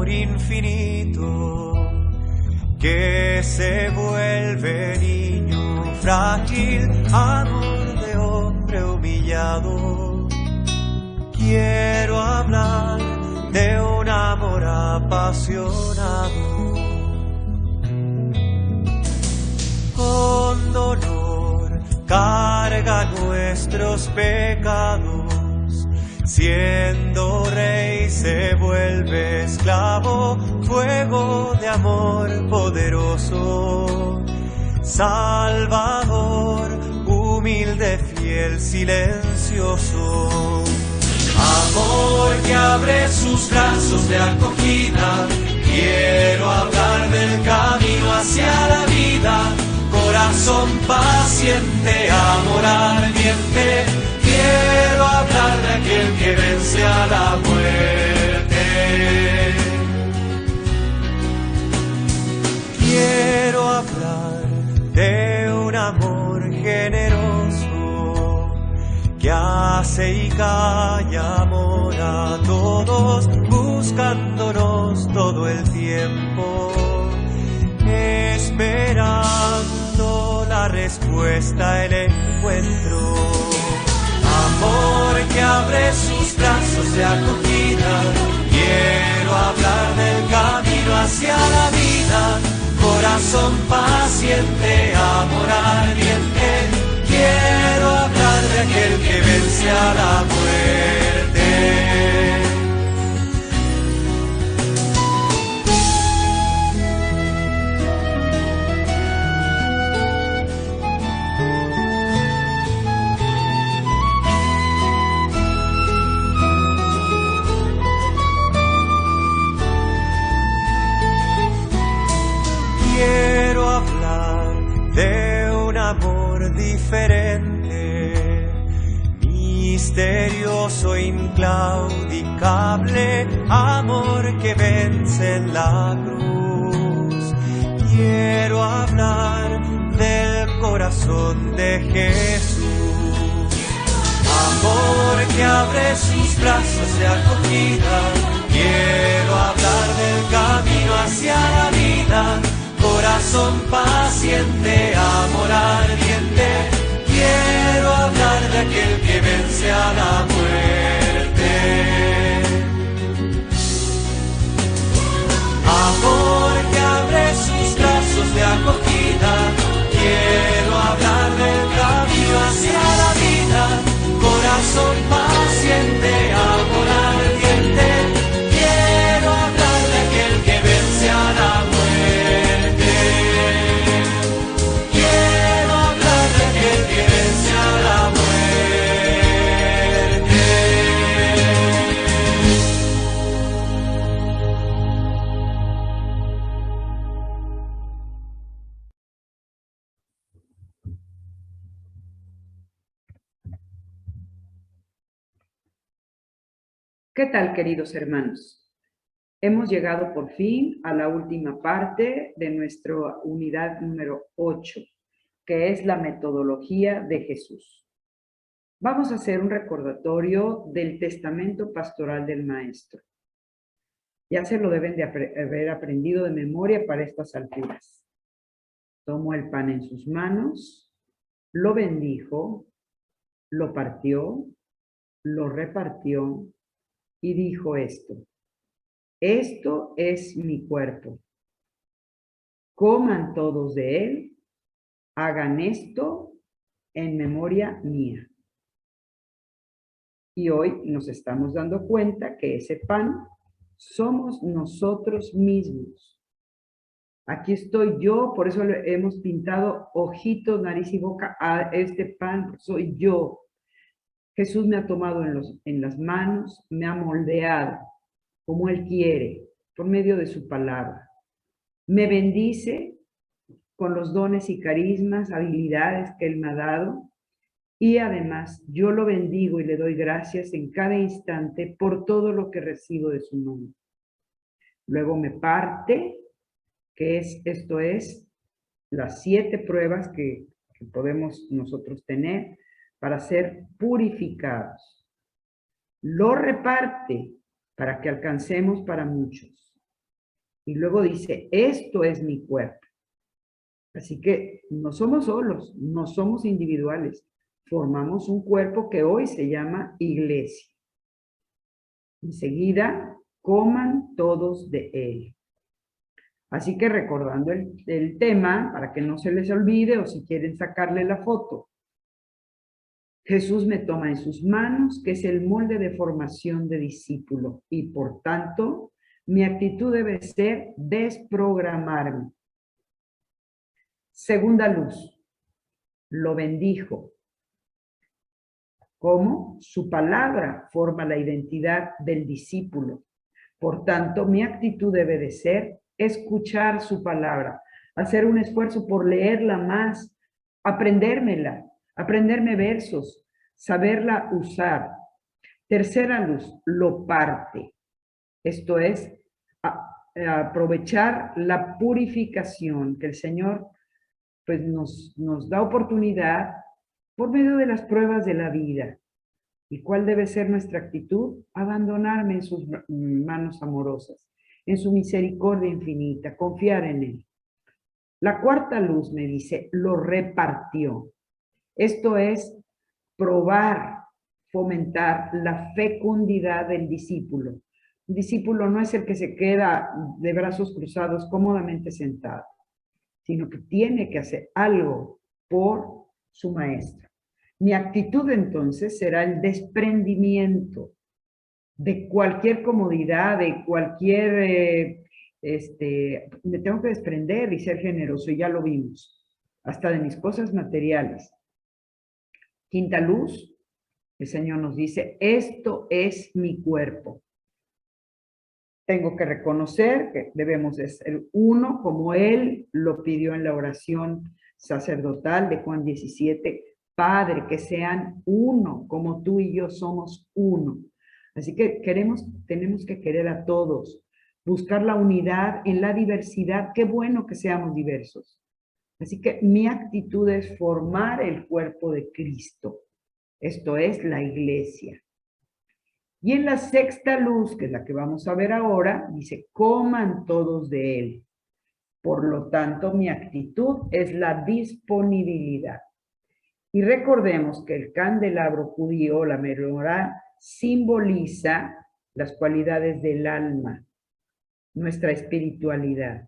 amor infinito que se vuelve niño frágil, amor de hombre humillado. Quiero hablar de un amor apasionado. Con dolor carga nuestros pecados, siendo rey se vuelve esclavo, fuego de amor poderoso, Salvador, humilde, fiel, silencioso. Amor que abre sus brazos de acogida, quiero hablar del camino hacia la vida. Corazón paciente, amor ardiente, quiero hablar de aquel que vence a la muerte. Quiero hablar de un amor generoso que hace y calla amor a todos, buscándonos todo el tiempo, esperando la respuesta, el encuentro. Amor que abre sus brazos de acogida, quiero hablar del camino hacia la vida. Corazón paciente, amor ardiente, quiero hablar de aquel que vence a la muerte. Quiero hablar de un amor diferente, misterioso, inclaudicable, amor que vence en la cruz. Quiero hablar del corazón de Jesús. Amor que abre sus brazos de acogida, quiero hablar del camino hacia la vida. Corazón paciente, amor ardiente, quiero hablar de aquel que vence a la muerte. Amor que abre sus brazos de acogida, quiero hablar del camino hacia la vida. Corazón paciente, amor ardiente, quiero hablar de aquel que vence a la muerte. ¿Qué tal, queridos hermanos? Hemos llegado por fin a la última parte de nuestra unidad número 8, que es la metodología de Jesús. Vamos a hacer un recordatorio del testamento pastoral del Maestro. Ya se lo deben de haber aprendido de memoria para estas alturas. Tomó el pan en sus manos, lo bendijo, lo partió, lo repartió, y dijo esto: esto es mi cuerpo. Coman todos de él, hagan esto en memoria mía. Y hoy nos estamos dando cuenta que ese pan somos nosotros mismos. Aquí estoy yo, por eso le hemos pintado ojitos, nariz y boca a este pan, soy yo. Jesús me ha tomado en las manos, me ha moldeado como Él quiere, por medio de su palabra. Me bendice con los dones y carismas, habilidades que Él me ha dado, y además yo lo bendigo y le doy gracias en cada instante por todo lo que recibo de su mano. Luego me parte, esto es las 7 pruebas que podemos nosotros tener para ser purificados. Lo reparte para que alcancemos para muchos. Y luego dice, esto es mi cuerpo. Así que no somos solos, no somos individuales. Formamos un cuerpo que hoy se llama iglesia. Enseguida, coman todos de él. Así que recordando el tema, para que no se les olvide o si quieren sacarle la foto, Jesús me toma en sus manos, que es el molde de formación de discípulo, y por tanto, mi actitud debe ser desprogramarme. Segunda luz, lo bendijo. ¿Cómo? Su palabra forma la identidad del discípulo. Por tanto, mi actitud debe de ser escuchar su palabra, hacer un esfuerzo por leerla más, aprendérmela, aprenderme versos, saberla usar. Tercera luz, lo parte. Esto es aprovechar la purificación que el Señor pues nos da oportunidad por medio de las pruebas de la vida. ¿Y cuál debe ser nuestra actitud? Abandonarme en sus manos amorosas, en su misericordia infinita, confiar en Él. La cuarta luz me dice, lo repartió. Esto es probar, fomentar la fecundidad del discípulo. Un discípulo no es el que se queda de brazos cruzados cómodamente sentado, sino que tiene que hacer algo por su maestro. Mi actitud entonces será el desprendimiento de cualquier comodidad, de cualquier, me tengo que desprender y ser generoso, y ya lo vimos, hasta de mis cosas materiales. Quinta luz, el Señor nos dice, esto es mi cuerpo. Tengo que reconocer que debemos de ser uno, como Él lo pidió en la oración sacerdotal de Juan 17, Padre, que sean uno, como tú y yo somos uno. Así que tenemos que querer a todos, buscar la unidad en la diversidad. Qué bueno que seamos diversos. Así que mi actitud es formar el cuerpo de Cristo. Esto es la iglesia. Y en la sexta luz, que es la que vamos a ver ahora, dice, coman todos de él. Por lo tanto, mi actitud es la disponibilidad. Y recordemos que el candelabro judío, la menorá, simboliza las cualidades del alma, nuestra espiritualidad.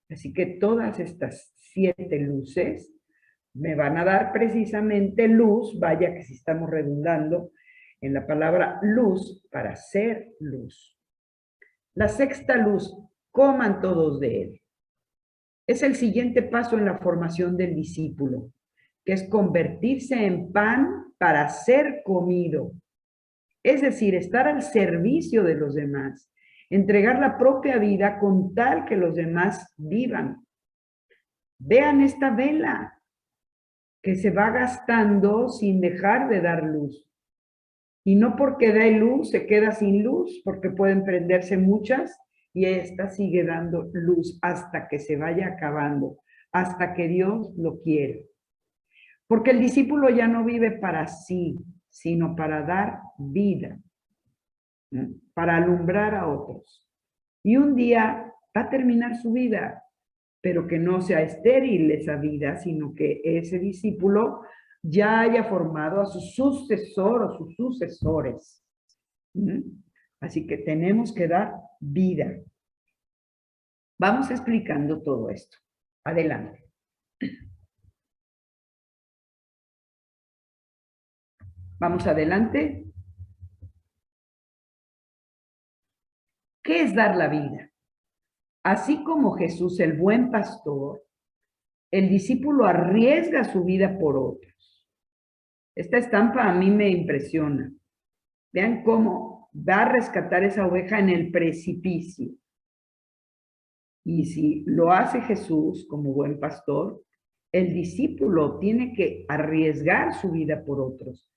Así que todas estas 7 luces me van a dar precisamente luz, vaya que si estamos redundando en la palabra luz, para ser luz. La sexta luz, coman todos de él. Es el siguiente paso en la formación del discípulo, que es convertirse en pan para ser comido. Es decir, estar al servicio de los demás, entregar la propia vida con tal que los demás vivan. Vean esta vela que se va gastando sin dejar de dar luz. Y no porque dé luz se queda sin luz, porque pueden prenderse muchas y esta sigue dando luz hasta que se vaya acabando, hasta que Dios lo quiere. Porque el discípulo ya no vive para sí, sino para dar vida, ¿no? Para alumbrar a otros. Y un día va a terminar su vida, pero que no sea estéril esa vida, sino que ese discípulo ya haya formado a su sucesor o sus sucesores. Así que tenemos que dar vida. Vamos explicando todo esto. Adelante. Vamos adelante. ¿Qué es dar la vida? Así como Jesús, el buen pastor, el discípulo arriesga su vida por otros. Esta estampa a mí me impresiona. Vean cómo va a rescatar esa oveja en el precipicio. Y si lo hace Jesús como buen pastor, el discípulo tiene que arriesgar su vida por otros.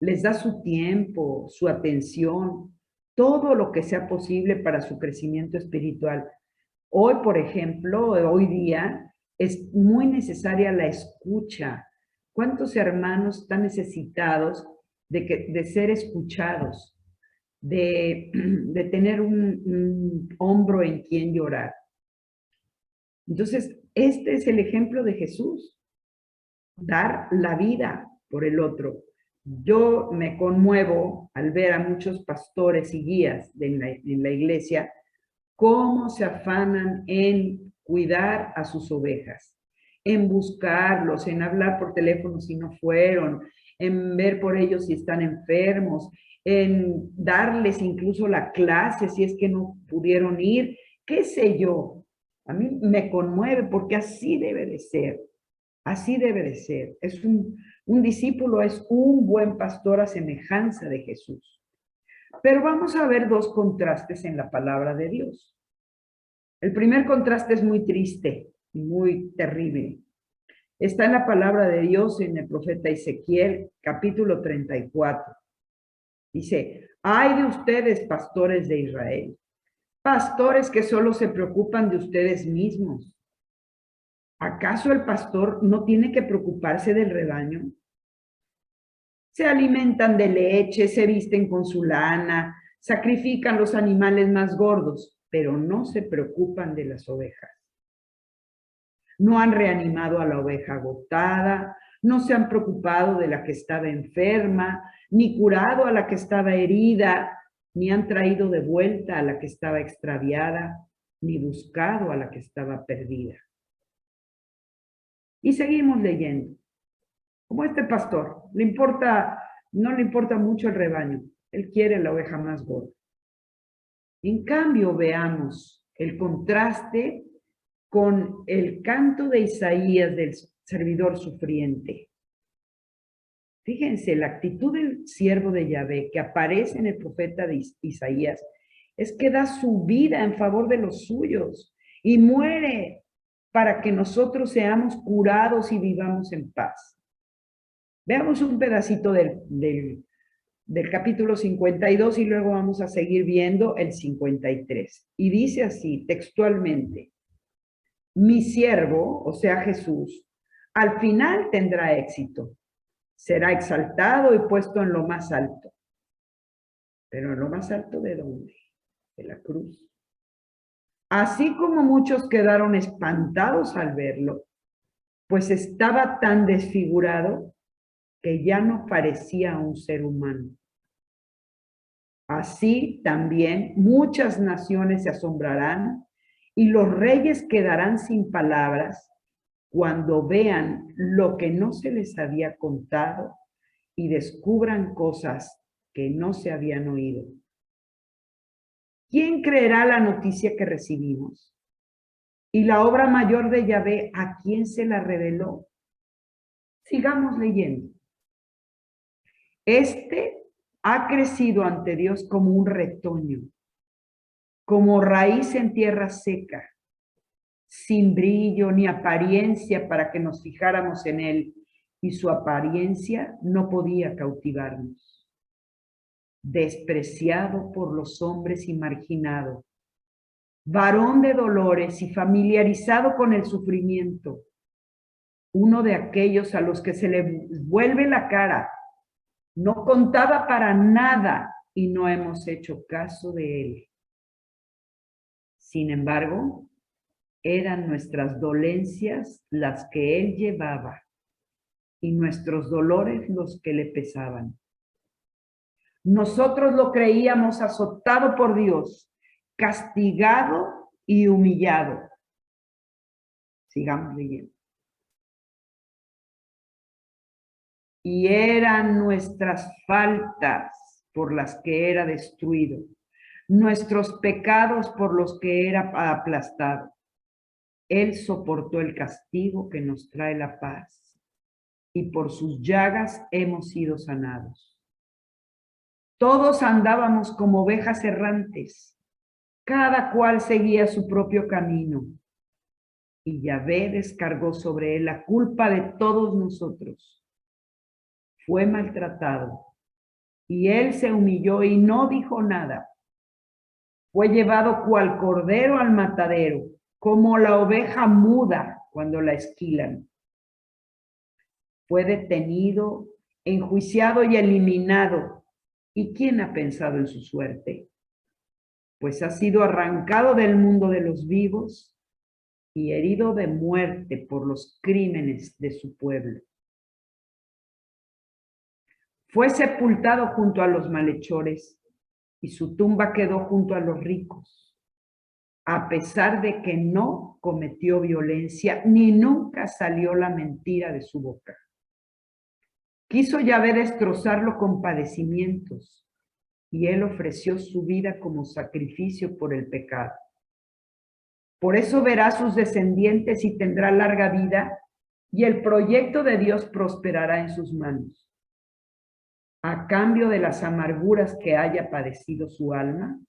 Les da su tiempo, su atención, todo lo que sea posible para su crecimiento espiritual. Hoy, por ejemplo, hoy día, es muy necesaria la escucha. ¿Cuántos hermanos están necesitados de ser escuchados, de tener un hombro en quien llorar? Entonces, este es el ejemplo de Jesús, dar la vida por el otro. Yo me conmuevo al ver a muchos pastores y guías en la iglesia cómo se afanan en cuidar a sus ovejas, en buscarlos, en hablar por teléfono si no fueron, en ver por ellos si están enfermos, en darles incluso la clase si es que no pudieron ir, qué sé yo. A mí me conmueve porque así debe de ser, así debe de ser. Un discípulo es un buen pastor a semejanza de Jesús. Pero vamos a ver dos contrastes en la palabra de Dios. El primer contraste es muy triste, muy terrible. Está en la palabra de Dios en el profeta Ezequiel, capítulo 34. Dice, ay de ustedes, pastores de Israel, pastores que solo se preocupan de ustedes mismos. ¿Acaso el pastor no tiene que preocuparse del rebaño? Se alimentan de leche, se visten con su lana, sacrifican los animales más gordos, pero no se preocupan de las ovejas. No han reanimado a la oveja agotada, no se han preocupado de la que estaba enferma, ni curado a la que estaba herida, ni han traído de vuelta a la que estaba extraviada, ni buscado a la que estaba perdida. Y seguimos leyendo. Como este pastor, no le importa mucho el rebaño, él quiere la oveja más gorda. En cambio, veamos el contraste con el canto de Isaías del servidor sufriente. Fíjense, la actitud del siervo de Yahvé que aparece en el profeta de Isaías es que da su vida en favor de los suyos y muere para que nosotros seamos curados y vivamos en paz. Veamos un pedacito del capítulo 52 y luego vamos a seguir viendo el 53. Y dice así, textualmente, mi siervo, o sea Jesús, al final tendrá éxito. Será exaltado y puesto en lo más alto. ¿Pero en lo más alto de dónde? De la cruz. Así como muchos quedaron espantados al verlo, pues estaba tan desfigurado que ya no parecía un ser humano. Así también muchas naciones se asombrarán y los reyes quedarán sin palabras cuando vean lo que no se les había contado y descubran cosas que no se habían oído. ¿Quién creerá la noticia que recibimos? Y la obra mayor de Yahvé, ¿a quién se la reveló? Sigamos leyendo. Este ha crecido ante Dios como un retoño, como raíz en tierra seca, sin brillo ni apariencia para que nos fijáramos en él, y su apariencia no podía cautivarnos. Despreciado por los hombres y marginado, varón de dolores y familiarizado con el sufrimiento, uno de aquellos a los que se le vuelve la cara, no contaba para nada y no hemos hecho caso de él. Sin embargo, eran nuestras dolencias las que él llevaba y nuestros dolores los que le pesaban. Nosotros lo creíamos azotado por Dios, castigado y humillado. Sigamos leyendo. Y eran nuestras faltas por las que era destruido, nuestros pecados por los que era aplastado. Él soportó el castigo que nos trae la paz, y por sus llagas hemos sido sanados. Todos andábamos como ovejas errantes, cada cual seguía su propio camino, y Yahvé descargó sobre él la culpa de todos nosotros. Fue maltratado, y él se humilló y no dijo nada. Fue llevado cual cordero al matadero, como la oveja muda cuando la esquilan. Fue detenido, enjuiciado y eliminado. ¿Y quién ha pensado en su suerte? Pues ha sido arrancado del mundo de los vivos y herido de muerte por los crímenes de su pueblo. Fue sepultado junto a los malhechores y su tumba quedó junto a los ricos, a pesar de que no cometió violencia ni nunca salió la mentira de su boca. Quiso Yahvé destrozarlo con padecimientos y él ofreció su vida como sacrificio por el pecado. Por eso verá a sus descendientes y tendrá larga vida, y el proyecto de Dios prosperará en sus manos. A cambio de las amarguras que haya padecido su alma,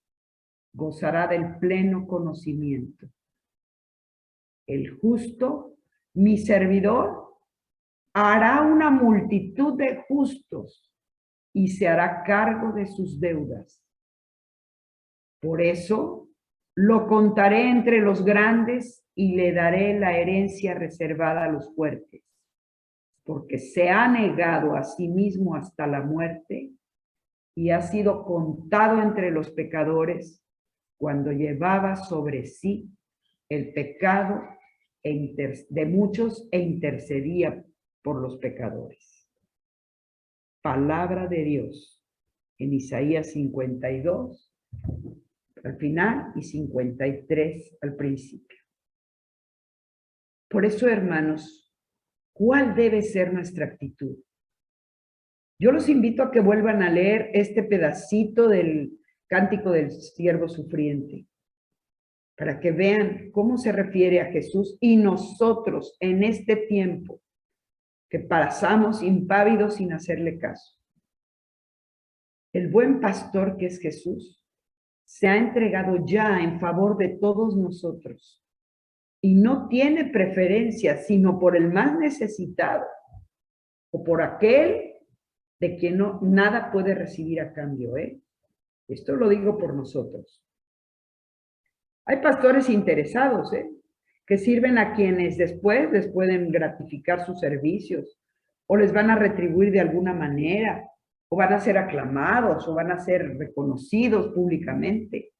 gozará del pleno conocimiento. El justo, mi servidor, hará una multitud de justos y se hará cargo de sus deudas. Por eso lo contaré entre los grandes y le daré la herencia reservada a los fuertes, porque se ha negado a sí mismo hasta la muerte y ha sido contado entre los pecadores cuando llevaba sobre sí el pecado de muchos e intercedía por los pecadores. Palabra de Dios en Isaías 52 al final y 53 al principio. Por eso, hermanos, ¿cuál debe ser nuestra actitud? Yo los invito a que vuelvan a leer este pedacito del Cántico del Siervo Sufriente, para que vean cómo se refiere a Jesús y nosotros en este tiempo que pasamos impávidos sin hacerle caso. El buen pastor que es Jesús se ha entregado ya en favor de todos nosotros y no tiene preferencia sino por el más necesitado o por aquel de quien nada puede recibir a cambio. Esto lo digo por nosotros. Hay pastores interesados, que sirven a quienes después les pueden gratificar sus servicios o les van a retribuir de alguna manera, o van a ser aclamados, o van a ser reconocidos públicamente.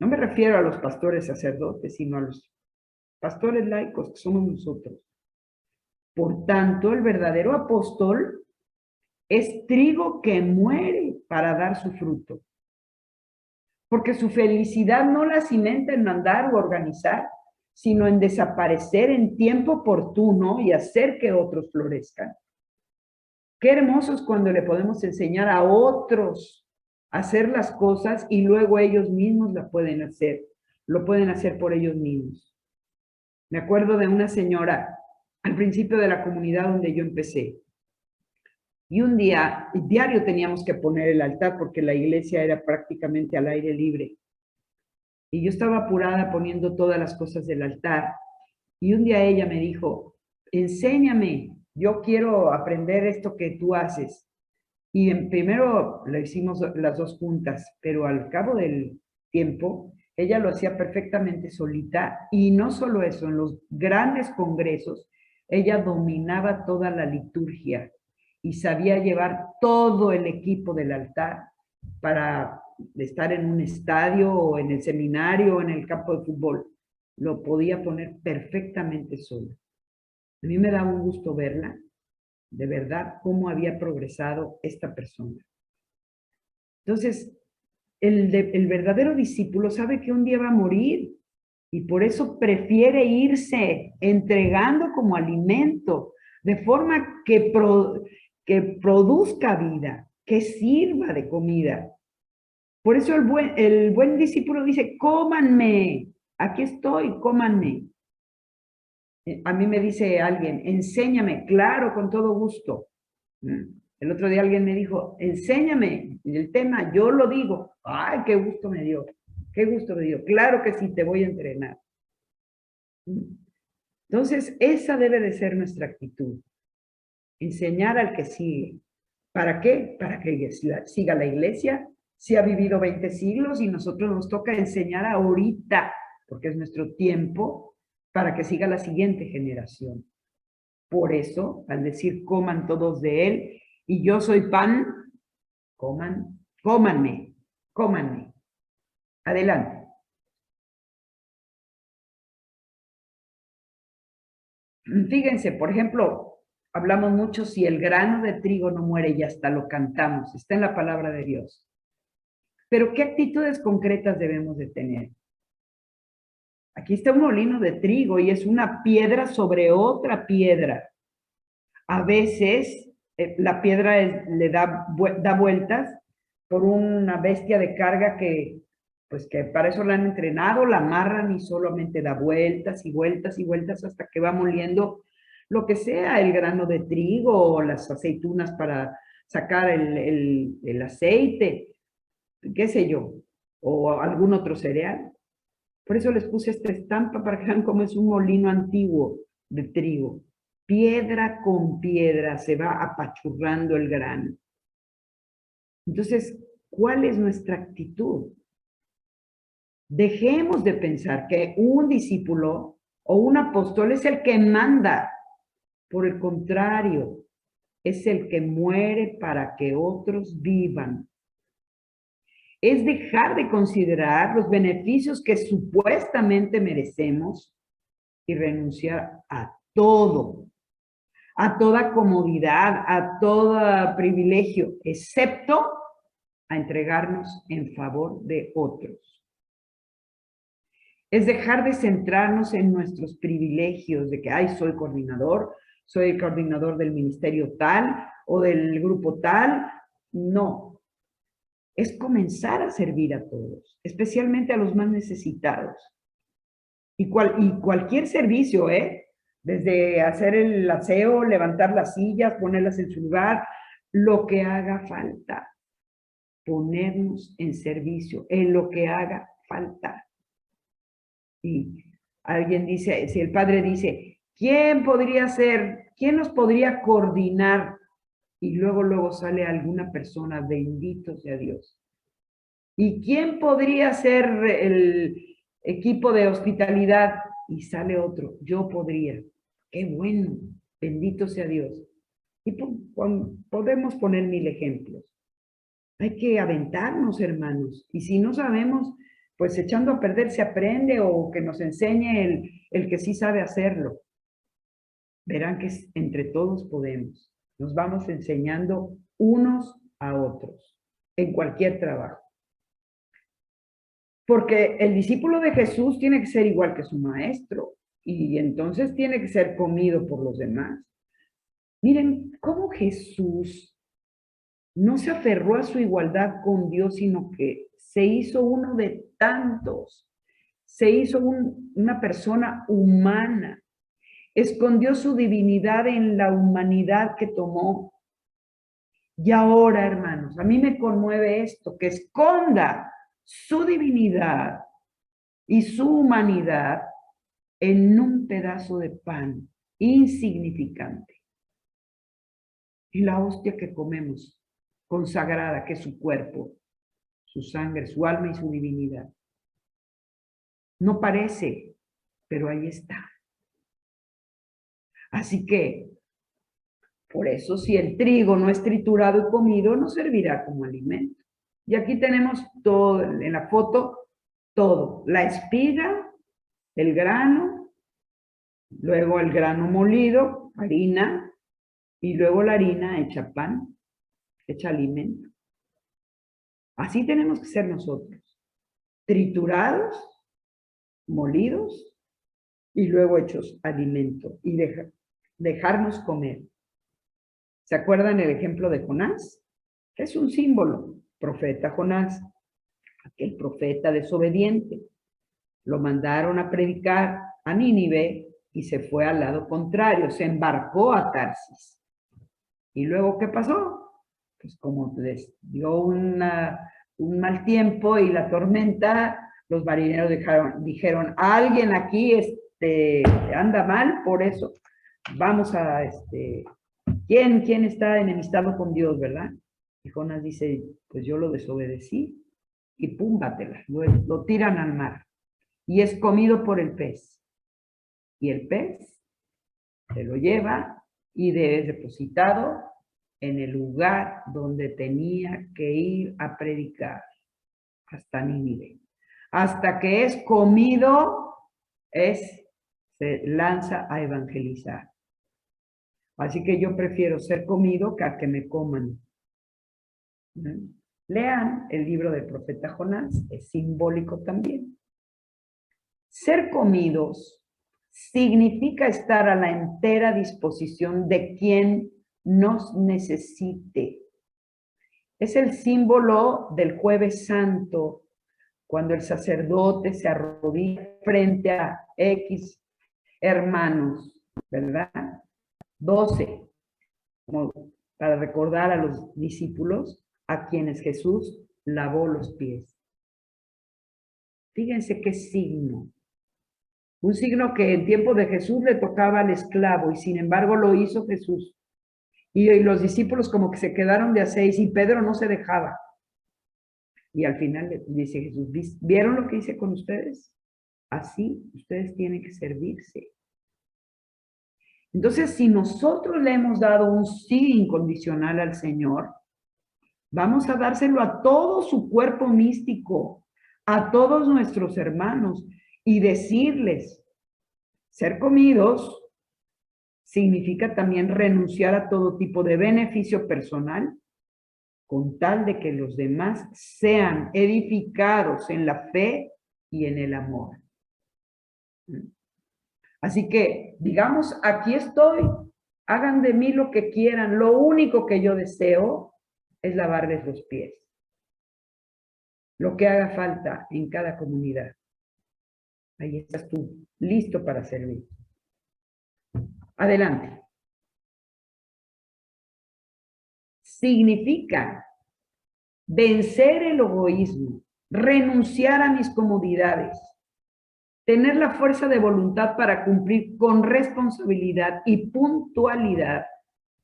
No me refiero a los pastores sacerdotes, sino a los pastores laicos, que somos nosotros. Por tanto, el verdadero apóstol es trigo que muere para dar su fruto. Porque su felicidad no la cimenta en mandar o organizar, sino en desaparecer en tiempo oportuno y hacer que otros florezcan. Qué hermoso es cuando le podemos enseñar a otros a hacer las cosas y luego ellos mismos la pueden hacer, lo pueden hacer por ellos mismos. Me acuerdo de una señora al principio de la comunidad donde yo empecé. Y un día, diario teníamos que poner el altar porque la iglesia era prácticamente al aire libre. Y yo estaba apurada poniendo todas las cosas del altar. Y un día ella me dijo, enséñame, yo quiero aprender esto que tú haces. Y primero lo hicimos las dos juntas, pero al cabo del tiempo, ella lo hacía perfectamente solita. Y no solo eso, en los grandes congresos, ella dominaba toda la liturgia y sabía llevar todo el equipo del altar para estar en un estadio o en el seminario o en el campo de fútbol. Lo podía poner perfectamente sola. A mí me daba un gusto verla, de verdad, cómo había progresado esta persona. Entonces, el verdadero discípulo sabe que un día va a morir y por eso prefiere irse entregando como alimento, de forma que produzca vida, que sirva de comida. Por eso el buen discípulo dice, cómanme, aquí estoy, cómanme. A mí me dice alguien, enséñame, claro, con todo gusto. El otro día alguien me dijo, enséñame el tema, yo lo digo. Ay, qué gusto me dio, qué gusto me dio. Claro que sí, te voy a entrenar. Entonces, esa debe de ser nuestra actitud. Enseñar al que sigue. ¿Para qué? Para que siga la iglesia. Si ha vivido 20 siglos y nosotros nos toca enseñar ahorita, porque es nuestro tiempo, para que siga la siguiente generación. Por eso, al decir coman todos de él, y yo soy pan, cómanme. Adelante. Fíjense, por ejemplo, hablamos mucho si el grano de trigo no muere y hasta lo cantamos, está en la palabra de Dios. Pero ¿qué actitudes concretas debemos de tener? Aquí está un molino de trigo y es una piedra sobre otra piedra. A veces la piedra le da vueltas por una bestia de carga pues que para eso la han entrenado, la amarran y solamente da vueltas y vueltas y vueltas hasta que va moliendo lo que sea, el grano de trigo o las aceitunas para sacar el aceite, qué sé yo, o algún otro cereal. Por eso les puse esta estampa para que vean cómo es un molino antiguo de trigo. Piedra con piedra se va apachurrando el grano. Entonces, ¿cuál es nuestra actitud? Dejemos de pensar que un discípulo o un apóstol es el que manda. Por el contrario, es el que muere para que otros vivan. Es dejar de considerar los beneficios que supuestamente merecemos y renunciar a todo, a toda comodidad, a todo privilegio, excepto a entregarnos en favor de otros. Es dejar de centrarnos en nuestros privilegios, de que, ay, soy el coordinador del ministerio tal o del grupo tal. No, es comenzar a servir a todos, especialmente a los más necesitados. Y cualquier servicio, desde hacer el aseo, levantar las sillas, ponerlas en su lugar, lo que haga falta, ponernos en servicio, en lo que haga falta. Y alguien dice, si el padre dice, ¿quién nos podría coordinar? Y luego sale alguna persona, bendito sea Dios. ¿Y quién podría ser el equipo de hospitalidad? Y sale otro, yo podría. Qué bueno, bendito sea Dios. Y podemos poner 1000 ejemplos. Hay que aventarnos, hermanos. Y si no sabemos, pues echando a perder se aprende o que nos enseñe el que sí sabe hacerlo. Verán que entre todos podemos. Nos vamos enseñando unos a otros en cualquier trabajo. Porque el discípulo de Jesús tiene que ser igual que su maestro y entonces tiene que ser comido por los demás. Miren cómo Jesús no se aferró a su igualdad con Dios, sino que se hizo uno de tantos. Se hizo una persona humana. Escondió su divinidad en la humanidad que tomó. Y ahora, hermanos, a mí me conmueve esto, que esconda su divinidad y su humanidad en un pedazo de pan insignificante. Y la hostia que comemos, consagrada, que es su cuerpo, su sangre, su alma y su divinidad. No parece, pero ahí está. Así que, por eso, si el trigo no es triturado y comido, no servirá como alimento. Y aquí tenemos todo, en la foto, todo. La espiga, el grano, luego el grano molido, harina, y luego la harina hecha pan, hecha alimento. Así tenemos que ser nosotros. Triturados, molidos, y luego hechos alimento. Y dejarnos comer. ¿Se acuerdan el ejemplo de Jonás? Es un símbolo. Profeta Jonás, aquel profeta desobediente. Lo mandaron a predicar a Nínive y se fue al lado contrario, se embarcó a Tarsis. ¿Y luego qué pasó? Pues como les dio un mal tiempo y la tormenta, los marineros dijeron, alguien aquí anda mal, por eso vamos a, ¿quién está enemistado con Dios, verdad? Y Jonás dice, pues yo lo desobedecí y pum, bátela, lo tiran al mar y es comido por el pez. Y el pez se lo lleva y es depositado en el lugar donde tenía que ir a predicar, hasta Nínive. Hasta que es comido, es se lanza a evangelizar. Así que yo prefiero ser comido que a que me coman. Lean el libro del profeta Jonás, es simbólico también. Ser comidos significa estar a la entera disposición de quien nos necesite. Es el símbolo del Jueves Santo, cuando el sacerdote se arrodilla frente a X hermanos, ¿verdad? 12, como para recordar a los discípulos a quienes Jesús lavó los pies. Fíjense qué signo. Un signo que en tiempo de Jesús le tocaba al esclavo y sin embargo lo hizo Jesús. Y los discípulos como que se quedaron de a 6 y Pedro no se dejaba. Y al final le dice Jesús, ¿vieron lo que hice con ustedes? Así ustedes tienen que servirse. Entonces, si nosotros le hemos dado un sí incondicional al Señor, vamos a dárselo a todo su cuerpo místico, a todos nuestros hermanos, y decirles, ser comidos significa también renunciar a todo tipo de beneficio personal, con tal de que los demás sean edificados en la fe y en el amor. Así que, digamos, aquí estoy, hagan de mí lo que quieran, lo único que yo deseo es lavarles los pies. Lo que haga falta en cada comunidad. Ahí estás tú, listo para servir. Adelante. Significa vencer el egoísmo, renunciar a mis comodidades, tener la fuerza de voluntad para cumplir con responsabilidad y puntualidad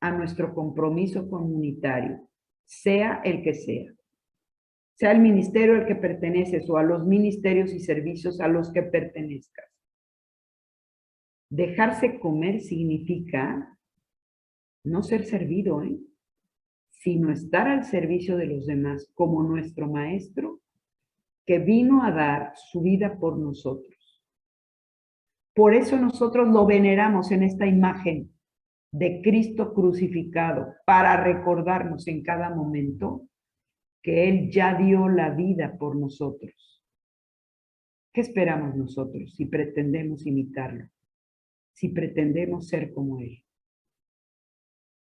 a nuestro compromiso comunitario, sea el que sea. Sea el ministerio al que perteneces o a los ministerios y servicios a los que pertenezcas. Dejarse comer significa no ser servido, sino estar al servicio de los demás como nuestro Maestro que vino a dar su vida por nosotros. Por eso nosotros lo veneramos en esta imagen de Cristo crucificado, para recordarnos en cada momento que Él ya dio la vida por nosotros. ¿Qué esperamos nosotros si pretendemos imitarlo? Si pretendemos ser como Él.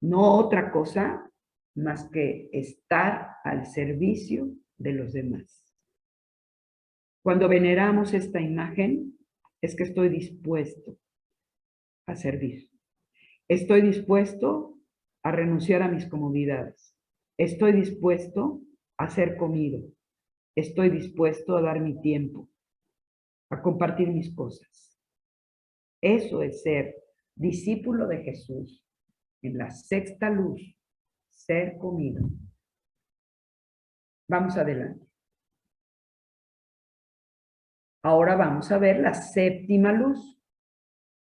No otra cosa más que estar al servicio de los demás. Cuando veneramos esta imagen, es que estoy dispuesto a servir. Estoy dispuesto a renunciar a mis comodidades. Estoy dispuesto a ser comido. Estoy dispuesto a dar mi tiempo, a compartir mis cosas. Eso es ser discípulo de Jesús en la sexta luz, ser comido. Vamos adelante. Ahora vamos a ver la séptima luz.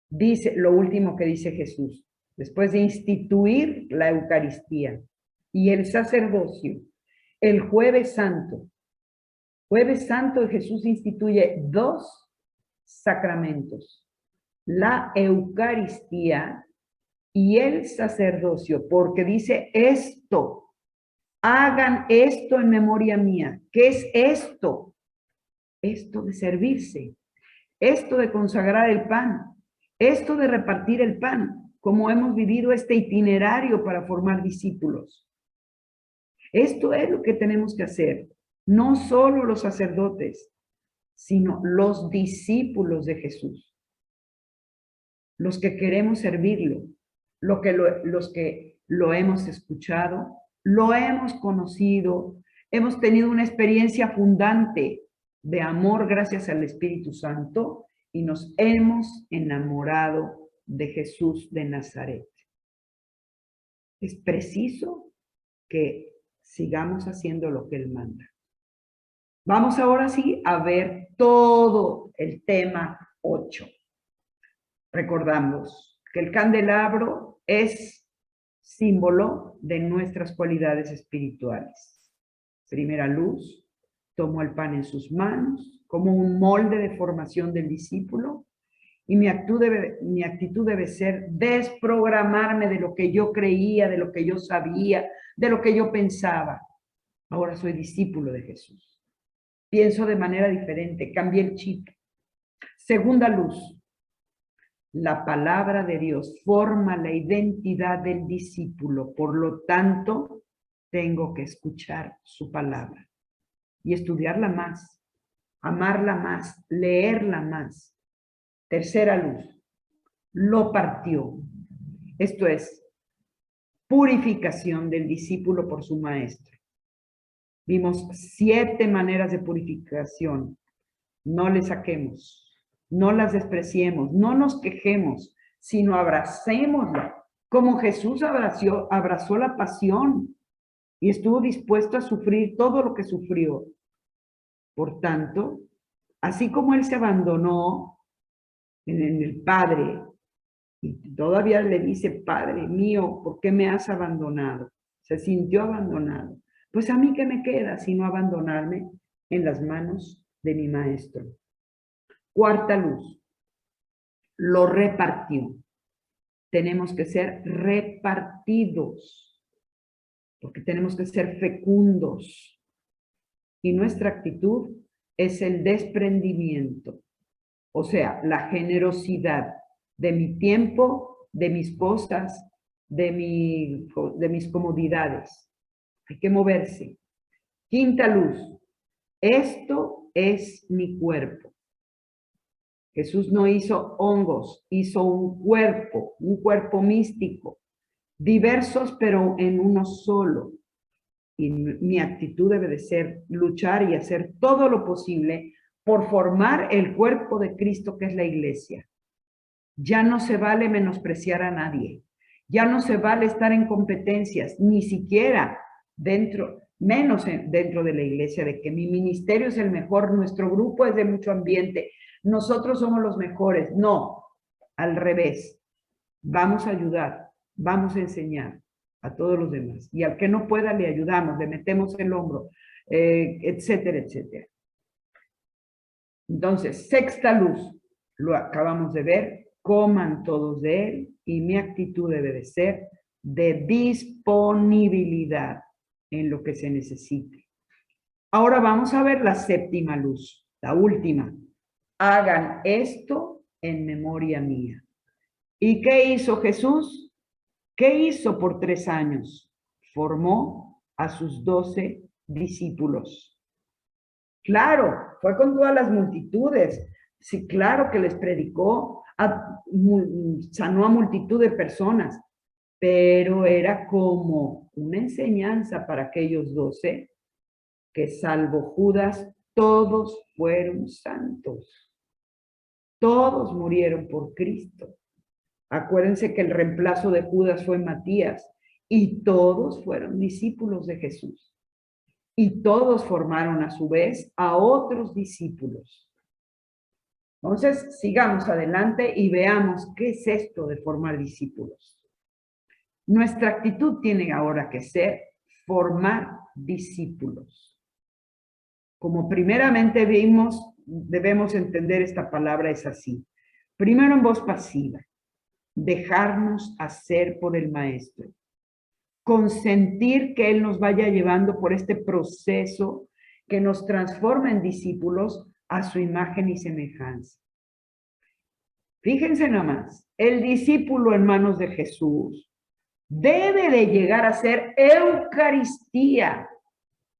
Dice, lo último que dice Jesús, después de instituir la Eucaristía y el sacerdocio, el Jueves Santo. Jueves Santo, Jesús instituye 2 sacramentos, la Eucaristía y el sacerdocio, porque dice esto, hagan esto en memoria mía. ¿Qué es esto? Esto de servirse, esto de consagrar el pan, esto de repartir el pan, como hemos vivido este itinerario para formar discípulos. Esto es lo que tenemos que hacer, no solo los sacerdotes, sino los discípulos de Jesús, los que queremos servirlo, los que lo hemos escuchado, lo hemos conocido, hemos tenido una experiencia fundante de amor gracias al Espíritu Santo y nos hemos enamorado de Jesús de Nazaret. Es preciso que sigamos haciendo lo que Él manda. Vamos ahora sí a ver todo el tema 8. Recordamos que el candelabro es símbolo de nuestras cualidades espirituales. Primera luz. Tomó el pan en sus manos como un molde de formación del discípulo Y mi actitud debe ser desprogramarme de lo que yo creía, de lo que yo sabía, de lo que yo pensaba. Ahora soy discípulo de Jesús. Pienso de manera diferente, cambié el chip. Segunda luz. La palabra de Dios forma la identidad del discípulo. Por lo tanto, tengo que escuchar su palabra y estudiarla más, amarla más, leerla más. Tercera luz. Lo partió. Esto es purificación del discípulo por su maestro. Vimos 7 maneras de purificación. No le saquemos, no las despreciemos, no nos quejemos, sino abracémosla. Como Jesús abrazó la pasión y estuvo dispuesto a sufrir todo lo que sufrió. Por tanto, así como Él se abandonó en el Padre, y todavía le dice, Padre mío, ¿por qué me has abandonado? Se sintió abandonado. Pues a mí, ¿qué me queda sino abandonarme en las manos de mi maestro? Cuarta luz, lo repartió. Tenemos que ser repartidos, porque tenemos que ser fecundos. Y nuestra actitud es el desprendimiento, o sea, la generosidad de mi tiempo, de mis cosas, de mis comodidades. Hay que moverse. Quinta luz, esto es mi cuerpo. Jesús no hizo hongos, hizo un cuerpo místico, diversos pero en uno solo. Y mi actitud debe de ser luchar y hacer todo lo posible por formar el cuerpo de Cristo que es la iglesia. Ya no se vale menospreciar a nadie. Ya no se vale estar en competencias, ni siquiera menos dentro de la iglesia, de que mi ministerio es el mejor, nuestro grupo es de mucho ambiente, nosotros somos los mejores. No, al revés. Vamos a ayudar, vamos a enseñar a todos los demás. Y al que no pueda le ayudamos, le metemos el hombro, etcétera, etcétera. Entonces, sexta luz, lo acabamos de ver, coman todos de él y mi actitud debe de ser de disponibilidad en lo que se necesite. Ahora vamos a ver la séptima luz, la última. Hagan esto en memoria mía. ¿Y qué hizo Jesús? ¿Qué hizo por 3 años? Formó a sus 12 discípulos. Claro, fue con todas las multitudes. Sí, claro que les predicó, sanó a multitud de personas, pero era como una enseñanza para aquellos 12, que salvo Judas, todos fueron santos. Todos murieron por Cristo. Acuérdense que el reemplazo de Judas fue Matías, y todos fueron discípulos de Jesús. Y todos formaron a su vez a otros discípulos. Entonces, sigamos adelante y veamos qué es esto de formar discípulos. Nuestra actitud tiene ahora que ser formar discípulos. Como primeramente vimos, debemos entender esta palabra es así. Primero en voz pasiva, dejarnos hacer por el maestro. Consentir que él nos vaya llevando por este proceso que nos transforma en discípulos a su imagen y semejanza. Fíjense nomás, el discípulo en manos de Jesús debe de llegar a ser Eucaristía.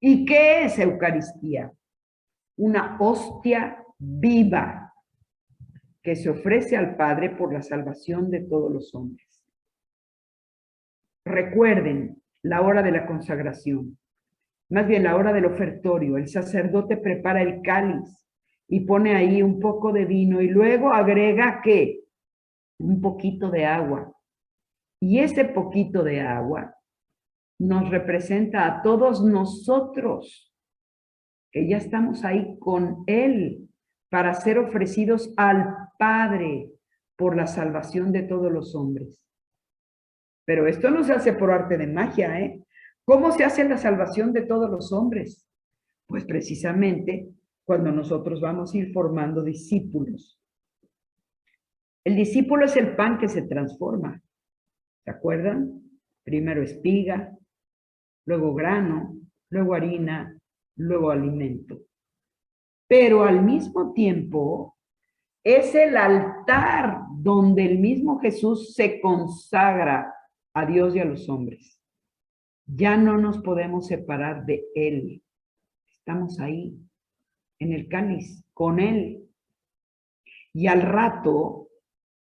¿Y qué es Eucaristía? Una hostia viva que se ofrece al Padre por la salvación de todos los hombres. Recuerden la hora de la consagración, más bien la hora del ofertorio. El sacerdote prepara el cáliz y pone ahí un poco de vino y luego agrega ¿qué? Un poquito de agua. Y ese poquito de agua nos representa a todos nosotros, que ya estamos ahí con él para ser ofrecidos al Padre por la salvación de todos los hombres. Pero esto no se hace por arte de magia, ¿eh? ¿Cómo se hace la salvación de todos los hombres? Pues precisamente cuando nosotros vamos a ir formando discípulos. El discípulo es el pan que se transforma. ¿Se acuerdan? Primero espiga, luego grano, luego harina, luego alimento. Pero al mismo tiempo es el altar donde el mismo Jesús se consagra a Dios y a los hombres. Ya no nos podemos separar de Él. Estamos ahí, en el cáliz, con Él. Y al rato,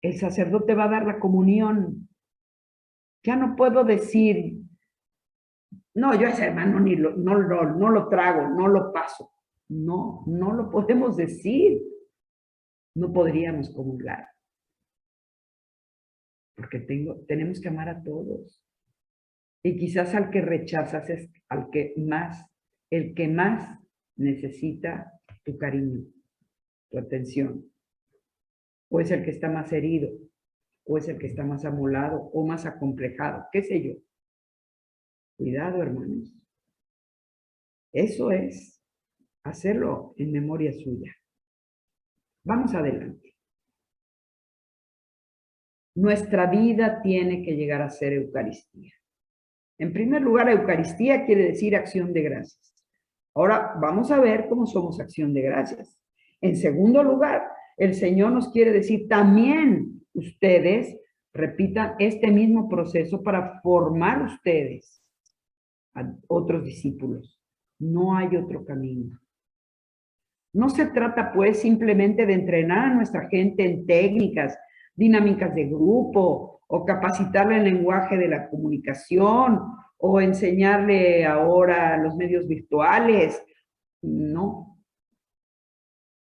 el sacerdote va a dar la comunión. Ya no puedo decir, no, yo a ese hermano no lo trago, no lo paso. No, no lo podemos decir. No podríamos comulgar. Porque tenemos que amar a todos. Y quizás al que rechazas es el que más necesita tu cariño, tu atención. O es el que está más herido, o es el que está más amolado, o más acomplejado, qué sé yo. Cuidado, hermanos. Eso es hacerlo en memoria suya. Vamos adelante. Nuestra vida tiene que llegar a ser Eucaristía. En primer lugar, Eucaristía quiere decir acción de gracias. Ahora vamos a ver cómo somos acción de gracias. En segundo lugar, el Señor nos quiere decir también ustedes repitan este mismo proceso para formar ustedes a otros discípulos. No hay otro camino. No se trata pues simplemente de entrenar a nuestra gente en técnicas, dinámicas de grupo, o capacitarle en lenguaje de la comunicación, o enseñarle ahora los medios virtuales. No.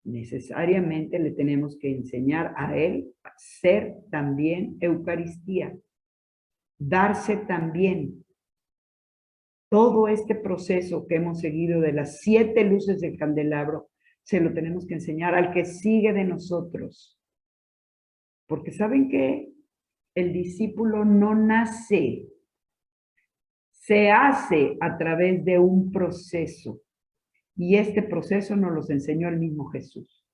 Necesariamente le tenemos que enseñar a él a ser también Eucaristía. Darse también. Todo este proceso que hemos seguido de las 7 luces del candelabro, se lo tenemos que enseñar al que sigue de nosotros. Porque ¿saben qué? El discípulo no nace, se hace a través de un proceso. Y este proceso nos los enseñó el mismo Jesús.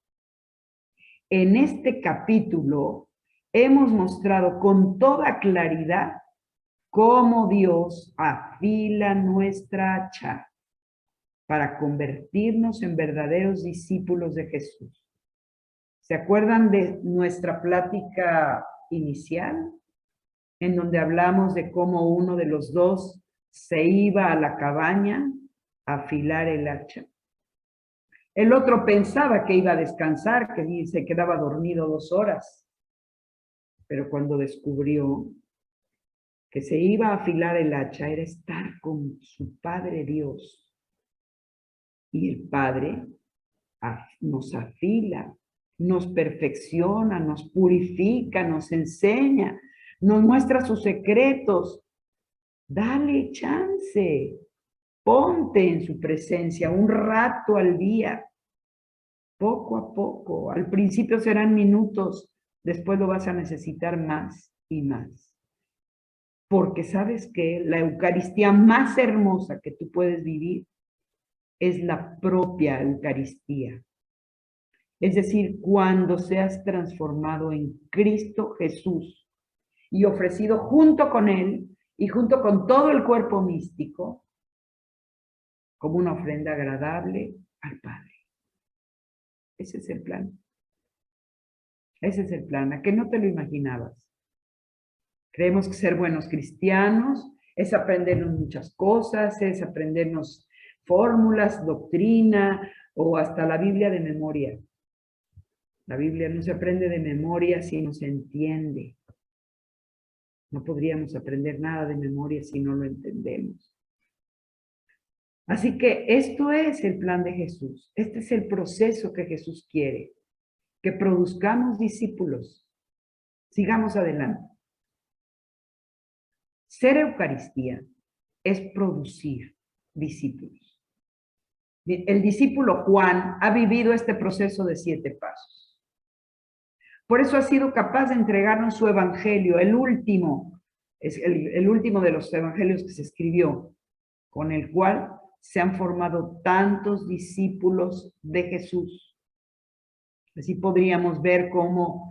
En este capítulo hemos mostrado con toda claridad cómo Dios afila nuestra hacha para convertirnos en verdaderos discípulos de Jesús. ¿Se acuerdan de nuestra plática inicial? En donde hablamos de cómo uno de los dos se iba a la cabaña a afilar el hacha. El otro pensaba que iba a descansar, que se quedaba dormido 2 horas. Pero cuando descubrió que se iba a afilar el hacha, era estar con su Padre Dios. Y el Padre nos afila, nos perfecciona, nos purifica, nos enseña, nos muestra sus secretos. Dale chance, ponte en su presencia un rato al día, poco a poco. Al principio serán minutos, después lo vas a necesitar más y más. Porque sabes que la Eucaristía más hermosa que tú puedes vivir es la propia Eucaristía. Es decir, cuando seas transformado en Cristo Jesús y ofrecido junto con Él y junto con todo el cuerpo místico como una ofrenda agradable al Padre. Ese es el plan. Ese es el plan. ¿A qué no te lo imaginabas? Creemos que ser buenos cristianos es aprendernos muchas cosas, es aprendernos fórmulas, doctrina o hasta la Biblia de memoria. La Biblia no se aprende de memoria si no se entiende. No podríamos aprender nada de memoria si no lo entendemos. Así que esto es el plan de Jesús. Este es el proceso que Jesús quiere. Que produzcamos discípulos. Sigamos adelante. Ser Eucaristía es producir discípulos. El discípulo Juan ha vivido este proceso de 7 pasos. Por eso ha sido capaz de entregarnos su evangelio, el último, es el último de los evangelios que se escribió, con el cual se han formado tantos discípulos de Jesús. Así podríamos ver cómo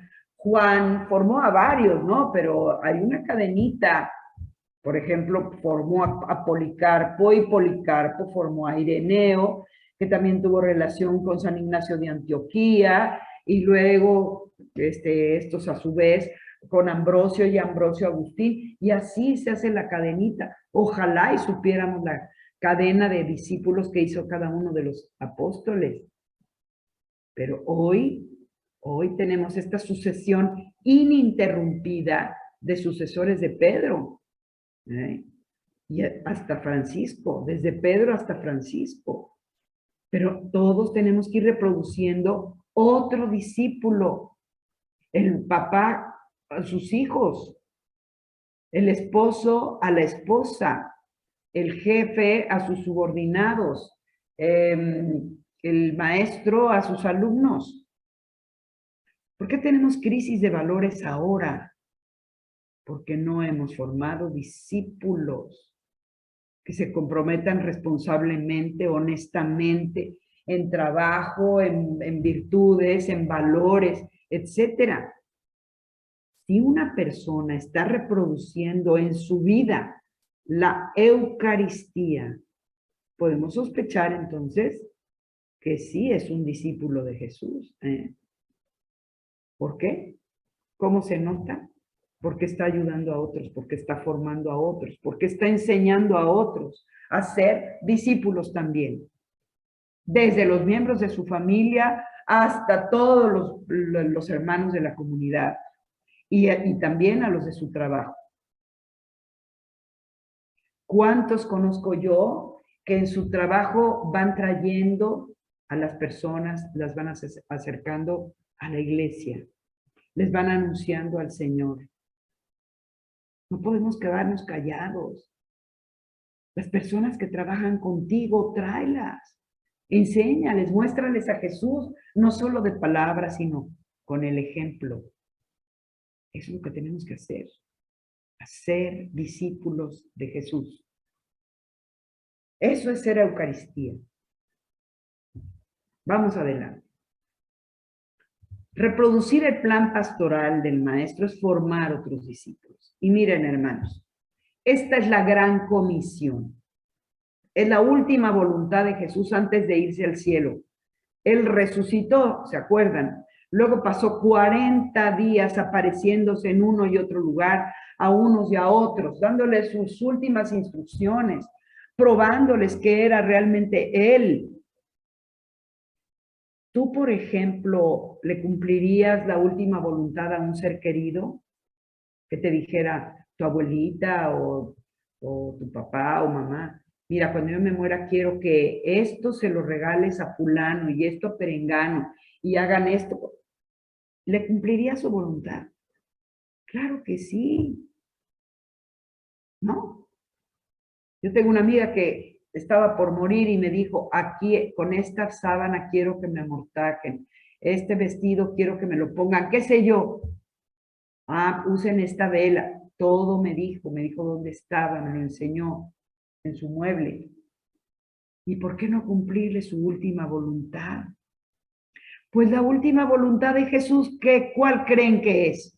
Juan formó a varios, ¿no? Pero hay una cadenita. Por ejemplo, formó a Policarpo y Policarpo formó a Ireneo, que también tuvo relación con San Ignacio de Antioquía, y luego estos a su vez con Ambrosio y Ambrosio Agustín, y así se hace la cadenita. Ojalá y supiéramos la cadena de discípulos que hizo cada uno de los apóstoles. Pero hoy tenemos esta sucesión ininterrumpida de sucesores de Pedro. Y hasta Francisco, desde Pedro hasta Francisco. Pero todos tenemos que ir reproduciendo otro discípulo. El papá a sus hijos, el esposo a la esposa, el jefe a sus subordinados, el maestro a sus alumnos. ¿Por qué tenemos crisis de valores ahora? Porque no hemos formado discípulos que se comprometan responsablemente, honestamente, en trabajo, en virtudes, en valores, etc. Si una persona está reproduciendo en su vida la Eucaristía, podemos sospechar entonces que sí es un discípulo de Jesús. ¿Por qué? ¿Cómo se nota? Porque está ayudando a otros, porque está formando a otros, porque está enseñando a otros a ser discípulos también. Desde los miembros de su familia hasta todos los hermanos de la comunidad y también a los de su trabajo. ¿Cuántos conozco yo que en su trabajo van trayendo a las personas, las van acercando a la iglesia, les van anunciando al Señor? No podemos quedarnos callados. Las personas que trabajan contigo, tráelas, enséñales, muéstrales a Jesús, no solo de palabras, sino con el ejemplo. Eso es lo que tenemos que hacer discípulos de Jesús. Eso es ser Eucaristía. Vamos adelante. Reproducir el plan pastoral del maestro es formar otros discípulos. Y miren, hermanos, esta es la gran comisión. Es la última voluntad de Jesús antes de irse al cielo. Él resucitó, ¿se acuerdan? Luego pasó 40 días apareciéndose en uno y otro lugar, a unos y a otros, dándoles sus últimas instrucciones, probándoles que era realmente Él. ¿Tú, por ejemplo, le cumplirías la última voluntad a un ser querido? Que te dijera tu abuelita o tu papá o mamá, mira, cuando yo me muera quiero que esto se lo regales a fulano y esto a perengano y hagan esto. ¿Le cumpliría su voluntad? Claro que sí. ¿No? Yo tengo una amiga que estaba por morir y me dijo, aquí con esta sábana quiero que me amortajen, este vestido quiero que me lo pongan, qué sé yo. Usen esta vela. Todo me dijo dónde estaba, me lo enseñó en su mueble. ¿Y por qué no cumplirle su última voluntad? Pues la última voluntad de Jesús, ¿cuál creen que es?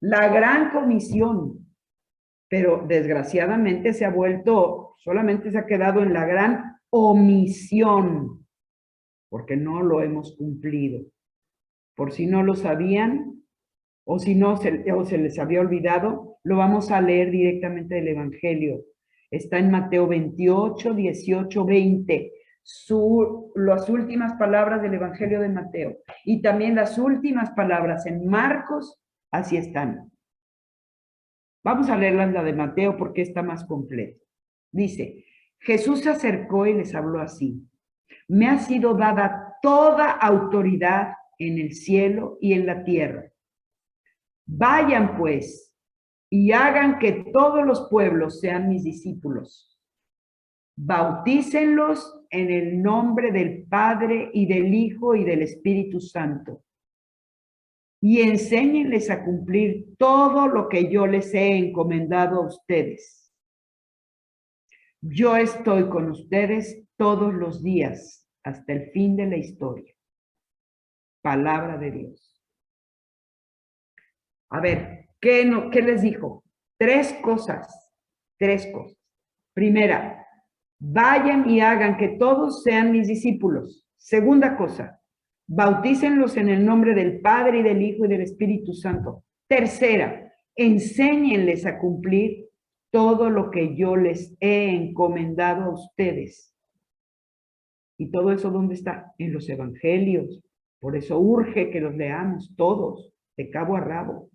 La gran comisión. Pero desgraciadamente solamente se ha quedado en la gran omisión, porque no lo hemos cumplido. Por si no lo sabían, o si no se les había olvidado, lo vamos a leer directamente del Evangelio. Está en Mateo 28, 18, 20. Las últimas palabras del Evangelio de Mateo. Y también las últimas palabras en Marcos, así están. Vamos a leerlas la de Mateo porque está más completa. Dice, Jesús se acercó y les habló así. Me ha sido dada toda autoridad en el cielo y en la tierra. Vayan pues y hagan que todos los pueblos sean mis discípulos. Bautícenlos en el nombre del Padre y del Hijo y del Espíritu Santo. Y enséñenles a cumplir todo lo que yo les he encomendado a ustedes. Yo estoy con ustedes todos los días hasta el fin de la historia. Palabra de Dios. A ver, ¿qué les dijo? Tres cosas. Primera, vayan y hagan que todos sean mis discípulos. Segunda cosa, bautícenlos en el nombre del Padre y del Hijo y del Espíritu Santo. Tercera, enséñenles a cumplir todo lo que yo les he encomendado a ustedes. ¿Y todo eso dónde está? En los evangelios. Por eso urge que los leamos todos, de cabo a rabo.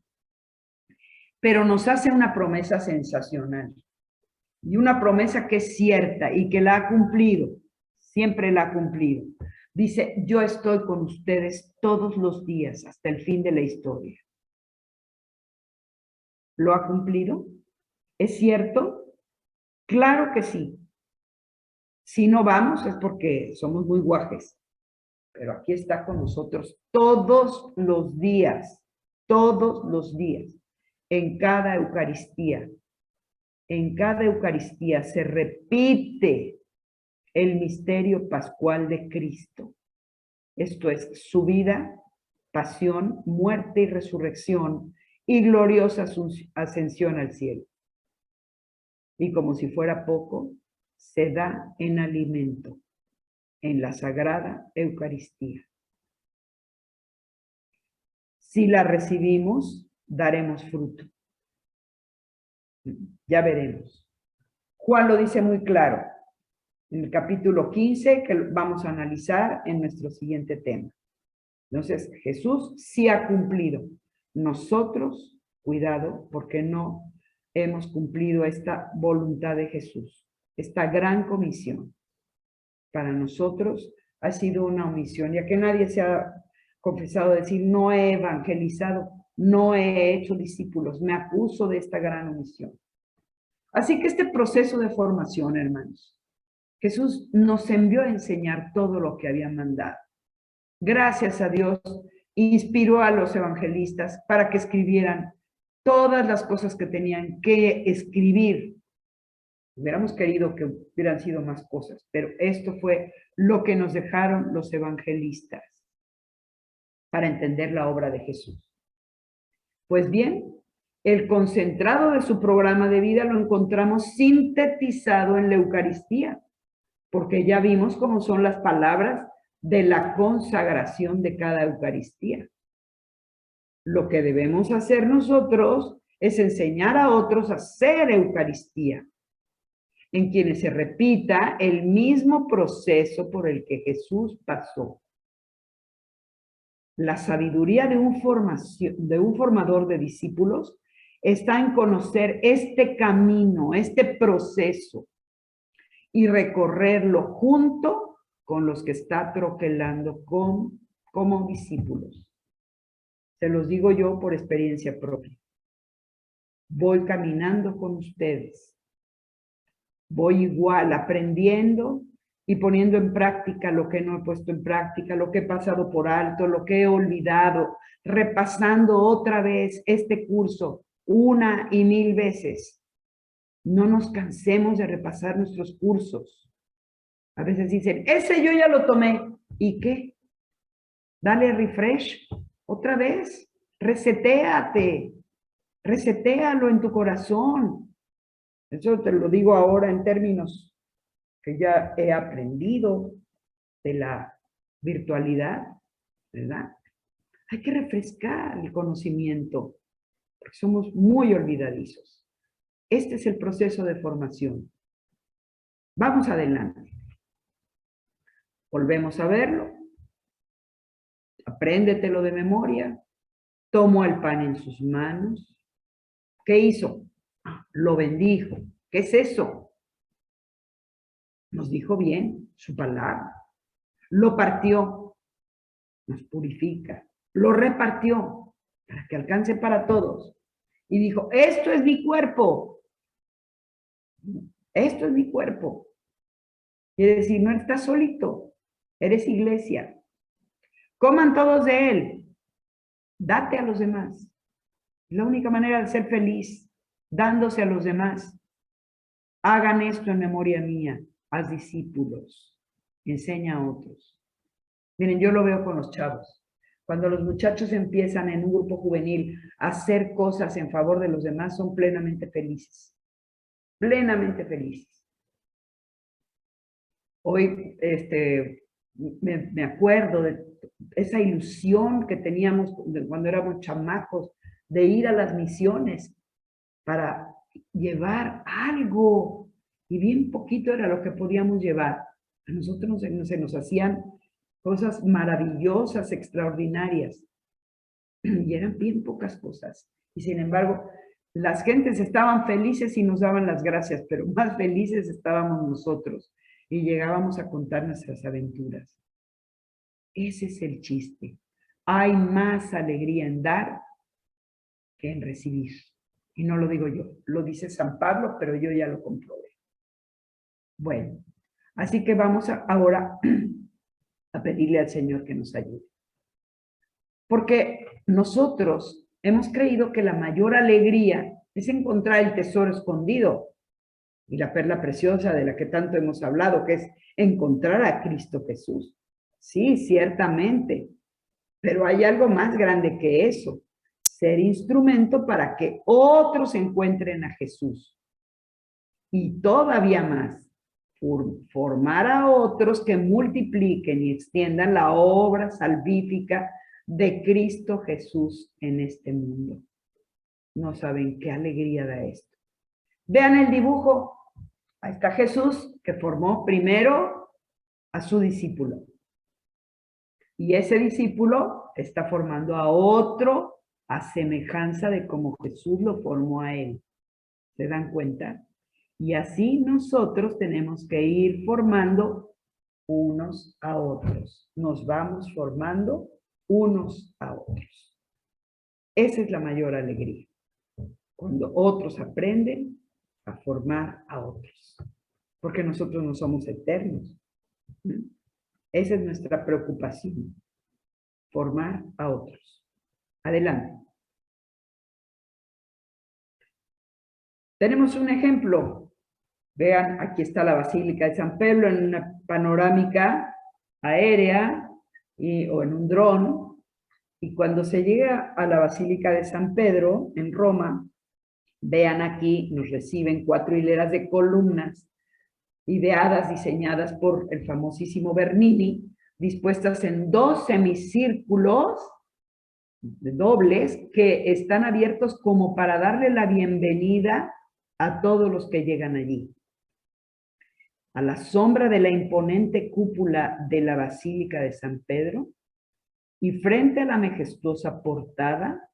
Pero nos hace una promesa sensacional. Y una promesa que es cierta y que la ha cumplido. Siempre la ha cumplido. Dice, yo estoy con ustedes todos los días hasta el fin de la historia. ¿Lo ha cumplido? ¿Es cierto? Claro que sí. Si no vamos es porque somos muy guajes. Pero aquí está con nosotros todos los días, en cada Eucaristía. En cada Eucaristía se repite el misterio pascual de Cristo. Esto es su vida, pasión, muerte y resurrección y gloriosa ascensión al cielo. Y como si fuera poco, se da en alimento, en la Sagrada Eucaristía. Si la recibimos, daremos fruto. Ya veremos. Juan lo dice muy claro en el capítulo 15, que vamos a analizar en nuestro siguiente tema. Entonces, Jesús sí ha cumplido. Nosotros, cuidado, porque no hemos cumplido esta voluntad de Jesús, esta gran comisión. Para nosotros ha sido una omisión, ya que nadie se ha confesado decir, no he evangelizado, no he hecho discípulos, me acuso de esta gran omisión. Así que este proceso de formación, hermanos, Jesús nos envió a enseñar todo lo que había mandado. Gracias a Dios, inspiró a los evangelistas para que escribieran todas las cosas que tenían que escribir. Hubiéramos querido que hubieran sido más cosas, pero esto fue lo que nos dejaron los evangelistas para entender la obra de Jesús. Pues bien, el concentrado de su programa de vida lo encontramos sintetizado en la Eucaristía, porque ya vimos cómo son las palabras de la consagración de cada Eucaristía. Lo que debemos hacer nosotros es enseñar a otros a hacer Eucaristía, en quienes se repita el mismo proceso por el que Jesús pasó. La sabiduría de un formador de discípulos está en conocer este camino, este proceso, y recorrerlo junto con los que está troquelando como discípulos. Se los digo yo por experiencia propia. Voy caminando con ustedes. Voy igual aprendiendo y poniendo en práctica lo que no he puesto en práctica, lo que he pasado por alto, lo que he olvidado, repasando otra vez este curso 1 y 1000 veces. No nos cansemos de repasar nuestros cursos. A veces dicen, ese yo ya lo tomé. ¿Y qué? Dale refresh otra vez. Resetéate. Resetéalo en tu corazón. Eso te lo digo ahora en términos que ya he aprendido de la virtualidad, ¿verdad? Hay que refrescar el conocimiento, porque somos muy olvidadizos. Este es el proceso de formación. Vamos adelante. Volvemos a verlo. Apréndetelo de memoria. Tomó el pan en sus manos. ¿Qué hizo? Lo bendijo. ¿Qué es eso? Nos dijo bien su palabra. Lo partió. Nos purifica. Lo repartió para que alcance para todos. Y dijo, esto es mi cuerpo. Esto es mi cuerpo. Quiere decir, no estás solito. Eres iglesia. Coman todos de él. Date a los demás. La única manera de ser feliz, dándose a los demás. Hagan esto en memoria mía. Haz discípulos. Enseña a otros. Miren, yo lo veo con los chavos. Cuando los muchachos empiezan en un grupo juvenil a hacer cosas en favor de los demás, son plenamente felices. Plenamente felices. Hoy me acuerdo de esa ilusión que teníamos cuando éramos chamacos de ir a las misiones para llevar algo, y bien poquito era lo que podíamos llevar. A nosotros se nos hacían cosas maravillosas, extraordinarias, y eran bien pocas cosas. Y sin embargo, las gentes estaban felices y nos daban las gracias, pero más felices estábamos nosotros, y llegábamos a contar nuestras aventuras. Ese es el chiste. Hay más alegría en dar que en recibir. Y no lo digo yo, lo dice San Pablo, pero yo ya lo comprobé. Bueno, así que vamos ahora a pedirle al Señor que nos ayude. Porque nosotros hemos creído que la mayor alegría es encontrar el tesoro escondido y la perla preciosa de la que tanto hemos hablado, que es encontrar a Cristo Jesús. Sí, ciertamente, pero hay algo más grande que eso. Ser instrumento para que otros encuentren a Jesús. Y todavía más, formar a otros que multipliquen y extiendan la obra salvífica de Cristo Jesús en este mundo. No saben qué alegría da esto. Vean el dibujo. Ahí está Jesús, que formó primero a su discípulo. Y ese discípulo está formando a otro a semejanza de como Jesús lo formó a él. ¿Se dan cuenta? Y así nosotros tenemos que ir formando unos a otros. Nos vamos formando unos a otros. Esa es la mayor alegría. Cuando otros aprenden a formar a otros. Porque nosotros no somos eternos. Esa es nuestra preocupación. Formar a otros. Adelante. Tenemos un ejemplo. Vean, aquí está la Basílica de San Pedro en una panorámica aérea o en un dron. Y cuando se llega a la Basílica de San Pedro en Roma, vean aquí, nos reciben 4 hileras de columnas ideadas, diseñadas por el famosísimo Bernini, dispuestas en 2 semicírculos dobles que están abiertos como para darle la bienvenida a todos los que llegan allí. A la sombra de la imponente cúpula de la Basílica de San Pedro y frente a la majestuosa portada,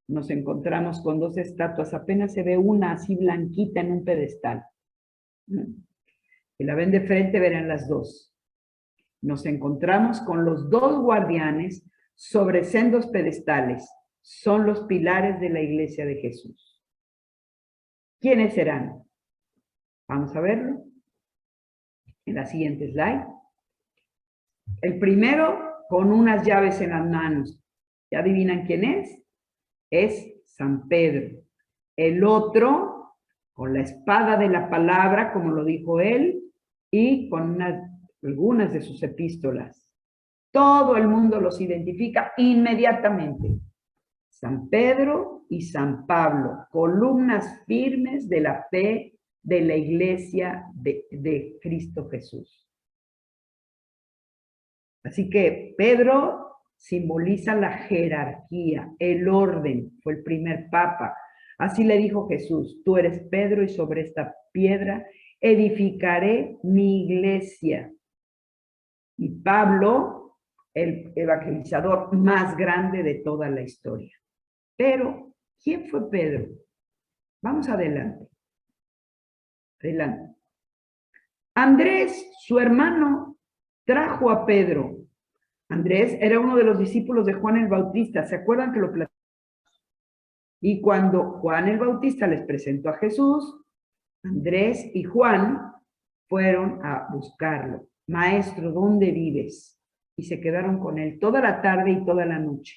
nos encontramos con 2 estatuas, apenas se ve una así blanquita en un pedestal. Si la ven de frente, verán las 2. Nos encontramos con los 2 guardianes sobre sendos pedestales. Son los pilares de la Iglesia de Jesús. ¿Quiénes serán? Vamos a verlo en la siguiente slide. El primero con unas llaves en las manos. ¿Ya adivinan quién es? Es San Pedro. El otro con la espada de la palabra, como lo dijo él, y con algunas de sus epístolas. Todo el mundo los identifica inmediatamente. San Pedro y San Pablo, columnas firmes de la fe de la Iglesia de Cristo Jesús. Así que Pedro simboliza la jerarquía, el orden, fue el primer papa. Así le dijo Jesús, tú eres Pedro y sobre esta piedra edificaré mi iglesia. Y Pablo, el evangelizador más grande de toda la historia. Pero, ¿quién fue Pedro? Vamos adelante. Adelante. Andrés, su hermano, trajo a Pedro. Andrés era uno de los discípulos de Juan el Bautista. ¿Se acuerdan que lo platicamos? Y cuando Juan el Bautista les presentó a Jesús, Andrés y Juan fueron a buscarlo. Maestro, ¿dónde vives? Y se quedaron con él toda la tarde y toda la noche.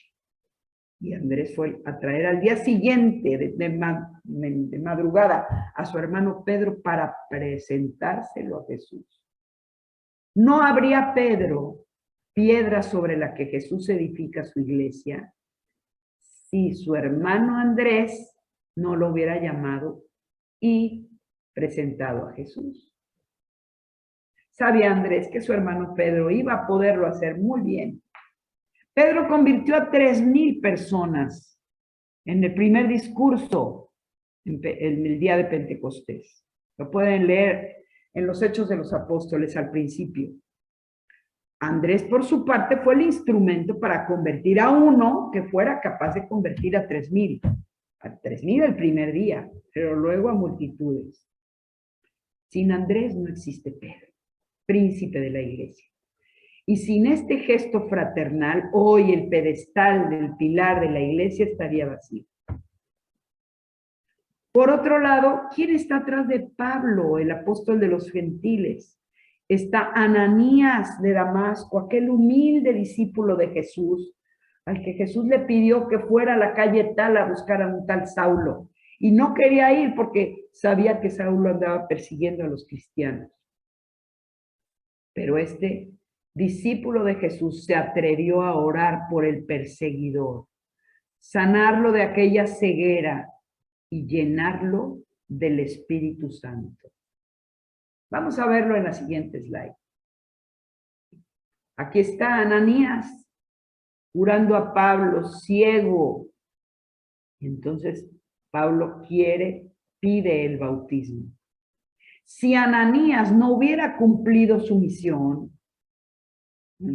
Y Andrés fue a traer al día siguiente, de madrugada, a su hermano Pedro para presentárselo a Jesús. No habría Pedro piedra sobre la que Jesús edifica su iglesia, si su hermano Andrés no lo hubiera llamado y presentado a Jesús. Sabía Andrés que su hermano Pedro iba a poderlo hacer muy bien. Pedro convirtió a 3,000 personas en el primer discurso en el día de Pentecostés. Lo pueden leer en los Hechos de los Apóstoles al principio. Andrés, por su parte, fue el instrumento para convertir a uno que fuera capaz de convertir a 3,000. A 3,000 el primer día, pero luego a multitudes. Sin Andrés no existe Pedro, príncipe de la iglesia. Y sin este gesto fraternal, hoy el pedestal del pilar de la iglesia estaría vacío. Por otro lado, ¿quién está atrás de Pablo, el apóstol de los gentiles? Está Ananías de Damasco, aquel humilde discípulo de Jesús, al que Jesús le pidió que fuera a la calle tal a buscar a un tal Saulo. Y no quería ir porque sabía que Saulo andaba persiguiendo a los cristianos. Pero este discípulo de Jesús se atrevió a orar por el perseguidor, sanarlo de aquella ceguera y llenarlo del Espíritu Santo. Vamos a verlo en la siguiente slide. Aquí está Ananías curando a Pablo, ciego. Entonces Pablo pide el bautismo. Si Ananías no hubiera cumplido su misión,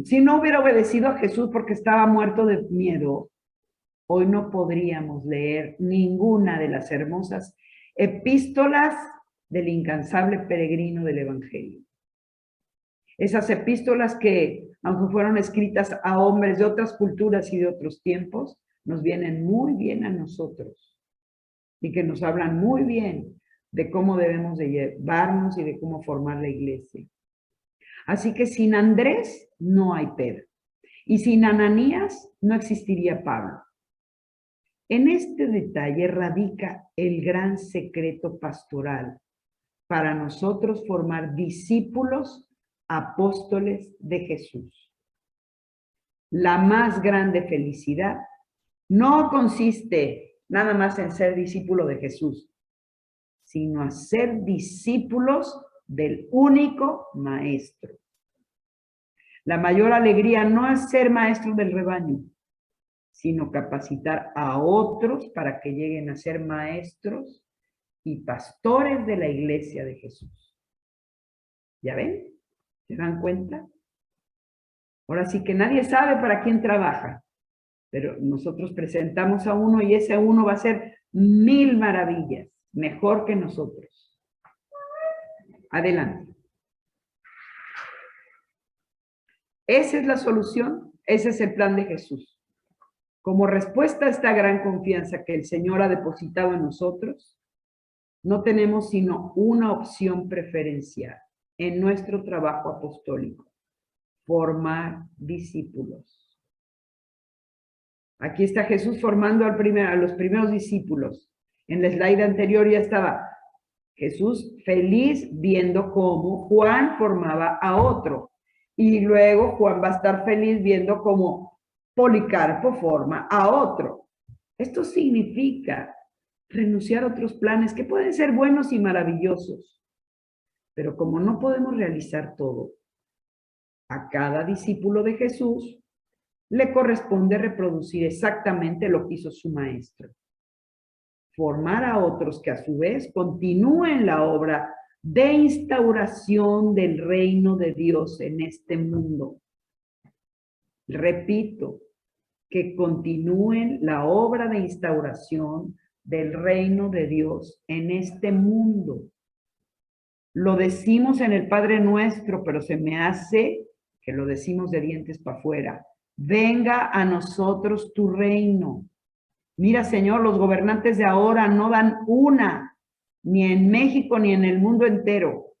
si no hubiera obedecido a Jesús porque estaba muerto de miedo, hoy no podríamos leer ninguna de las hermosas epístolas del incansable peregrino del Evangelio. Esas epístolas que, aunque fueron escritas a hombres de otras culturas y de otros tiempos, nos vienen muy bien a nosotros y que nos hablan muy bien de cómo debemos de llevarnos y de cómo formar la iglesia. Así que sin Andrés no hay Pedro. Y sin Ananías no existiría Pablo. En este detalle radica el gran secreto pastoral para nosotros formar discípulos apóstoles de Jesús. La más grande felicidad no consiste nada más en ser discípulo de Jesús, sino a ser discípulos del único maestro. La mayor alegría no es ser maestro del rebaño, sino capacitar a otros para que lleguen a ser maestros y pastores de la iglesia de Jesús. ¿Ya ven? ¿Se dan cuenta? Ahora sí que nadie sabe para quién trabaja, pero nosotros presentamos a uno y ese uno va a hacer 1000 maravillas, mejor que nosotros. Adelante. Esa es la solución, ese es el plan de Jesús. Como respuesta a esta gran confianza que el Señor ha depositado en nosotros, no tenemos sino una opción preferencial en nuestro trabajo apostólico: formar discípulos. Aquí está Jesús formando a los primeros discípulos. En la slide anterior ya estaba Jesús feliz viendo cómo Juan formaba a otro. Y luego Juan va a estar feliz viendo cómo Policarpo forma a otro. Esto significa renunciar a otros planes que pueden ser buenos y maravillosos. Pero como no podemos realizar todo, a cada discípulo de Jesús le corresponde reproducir exactamente lo que hizo su maestro. Formar a otros que a su vez continúen la obra de instauración del reino de Dios en este mundo. Repito, que continúen la obra de instauración del reino de Dios en este mundo. Lo decimos en el Padre Nuestro, pero se me hace que lo decimos de dientes para afuera. Venga a nosotros tu reino. Mira, Señor, los gobernantes de ahora no dan una, ni en México ni en el mundo entero,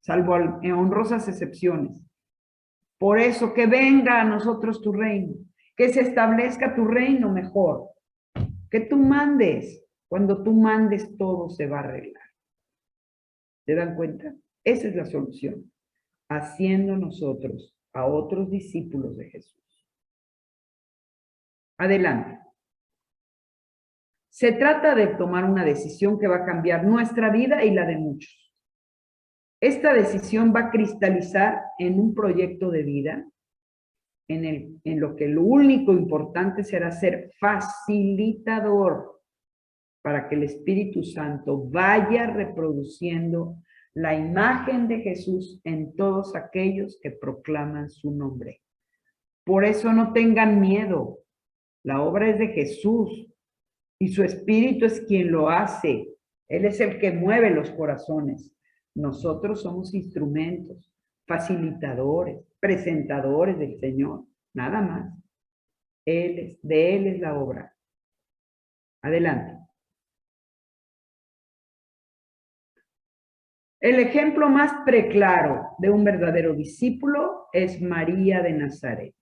salvo en honrosas excepciones. Por eso, que venga a nosotros tu reino, que se establezca tu reino mejor, que tú mandes. Cuando tú mandes, todo se va a arreglar. ¿Se dan cuenta? Esa es la solución. haciendo nosotros a otros discípulos de Jesús. Adelante. Se trata de tomar una decisión que va a cambiar nuestra vida y la de muchos. Esta decisión va a cristalizar en un proyecto de vida en lo que lo único importante será ser facilitador para que el Espíritu Santo vaya reproduciendo la imagen de Jesús en todos aquellos que proclaman su nombre. Por eso no tengan miedo. La obra es de Jesús y su Espíritu es quien lo hace. Él es el que mueve los corazones. Nosotros somos instrumentos, facilitadores, presentadores del Señor, nada más. De Él es la obra. Adelante. El ejemplo más preclaro de un verdadero discípulo es María de Nazaret.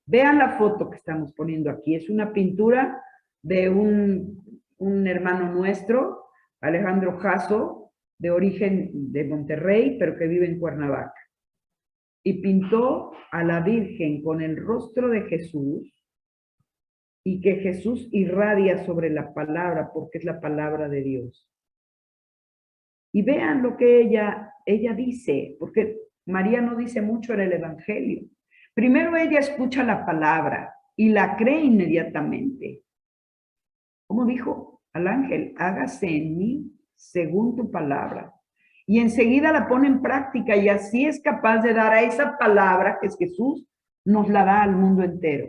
Vean la foto que estamos poniendo aquí. Es una pintura de un hermano nuestro, Alejandro Jasso, de origen de Monterrey, pero que vive en Cuernavaca. Y pintó a la Virgen con el rostro de Jesús y que Jesús irradia sobre la palabra porque es la palabra de Dios. Y vean lo que ella dice, porque María no dice mucho en el Evangelio. Primero ella escucha la palabra y la cree inmediatamente. Como dijo al ángel, hágase en mí según tu palabra. Y enseguida la pone en práctica y así es capaz de dar a esa palabra que es Jesús, nos la da al mundo entero.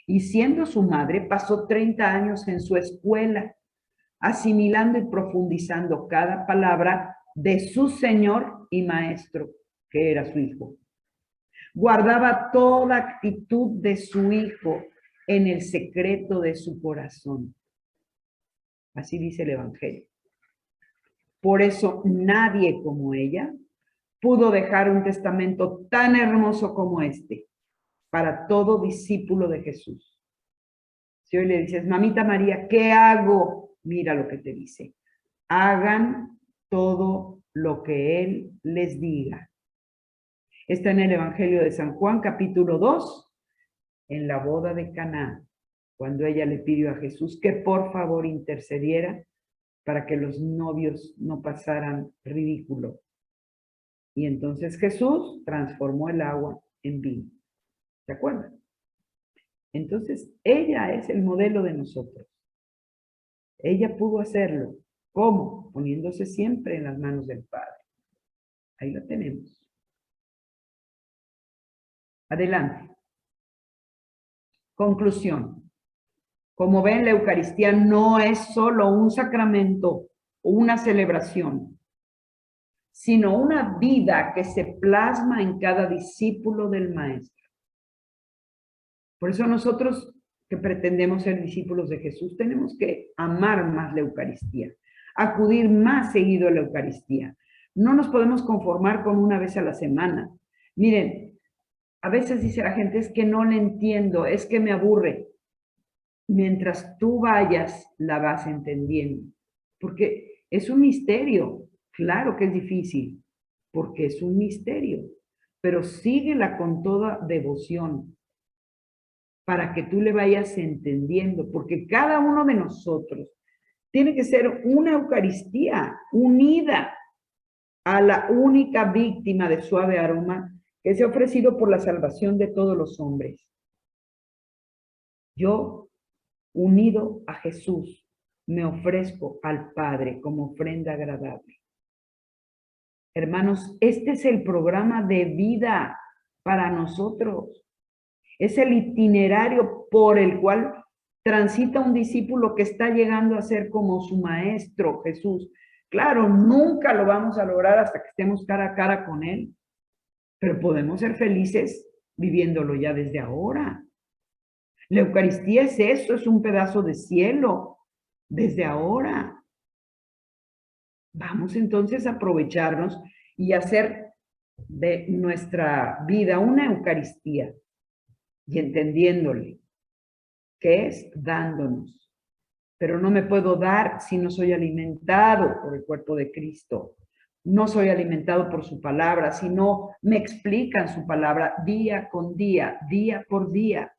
Y siendo su madre, pasó 30 años en su escuela, asimilando y profundizando cada palabra de su Señor y Maestro, que era su Hijo. Guardaba toda actitud de su Hijo en el secreto de su corazón. Así dice el Evangelio. Por eso nadie como ella pudo dejar un testamento tan hermoso como este para todo discípulo de Jesús. Si hoy le dices, mamita María, ¿qué hago? Mira lo que te dice. Hagan todo lo que Él les diga. Está en el Evangelio de San Juan, capítulo 2, en la boda de Caná, cuando ella le pidió a Jesús que por favor intercediera para que los novios no pasaran ridículo. Y entonces Jesús transformó el agua en vino. ¿Se acuerdan? Entonces, ella es el modelo de nosotros. Ella pudo hacerlo. ¿Cómo? Poniéndose siempre en las manos del Padre. Ahí lo tenemos. Adelante. Conclusión. Como ven, la Eucaristía no es solo un sacramento o una celebración, sino una vida que se plasma en cada discípulo del Maestro. Por eso nosotros que pretendemos ser discípulos de Jesús, tenemos que amar más la Eucaristía, acudir más seguido a la Eucaristía. No nos podemos conformar con una vez a la semana. Miren, a veces dice la gente, es que no le entiendo, es que me aburre. Mientras tú vayas, la vas entendiendo. Porque es un misterio. Claro que es difícil, porque es un misterio. Pero síguela con toda devoción para que tú le vayas entendiendo. Porque cada uno de nosotros tiene que ser una Eucaristía unida a la única víctima de suave aroma que se ha ofrecido por la salvación de todos los hombres. Yo, unido a Jesús, me ofrezco al Padre como ofrenda agradable. Hermanos, este es el programa de vida para nosotros. Es el itinerario por el cual transita un discípulo que está llegando a ser como su Maestro, Jesús. Claro, nunca lo vamos a lograr hasta que estemos cara a cara con Él, pero podemos ser felices viviéndolo ya desde ahora. La Eucaristía es eso, es un pedazo de cielo, desde ahora. Vamos entonces a aprovecharnos y hacer de nuestra vida una Eucaristía y entendiéndole que es dándonos. Pero no me puedo dar si no soy alimentado por el cuerpo de Cristo. no soy alimentado por su palabra, sino me explican su palabra día con día, día por día,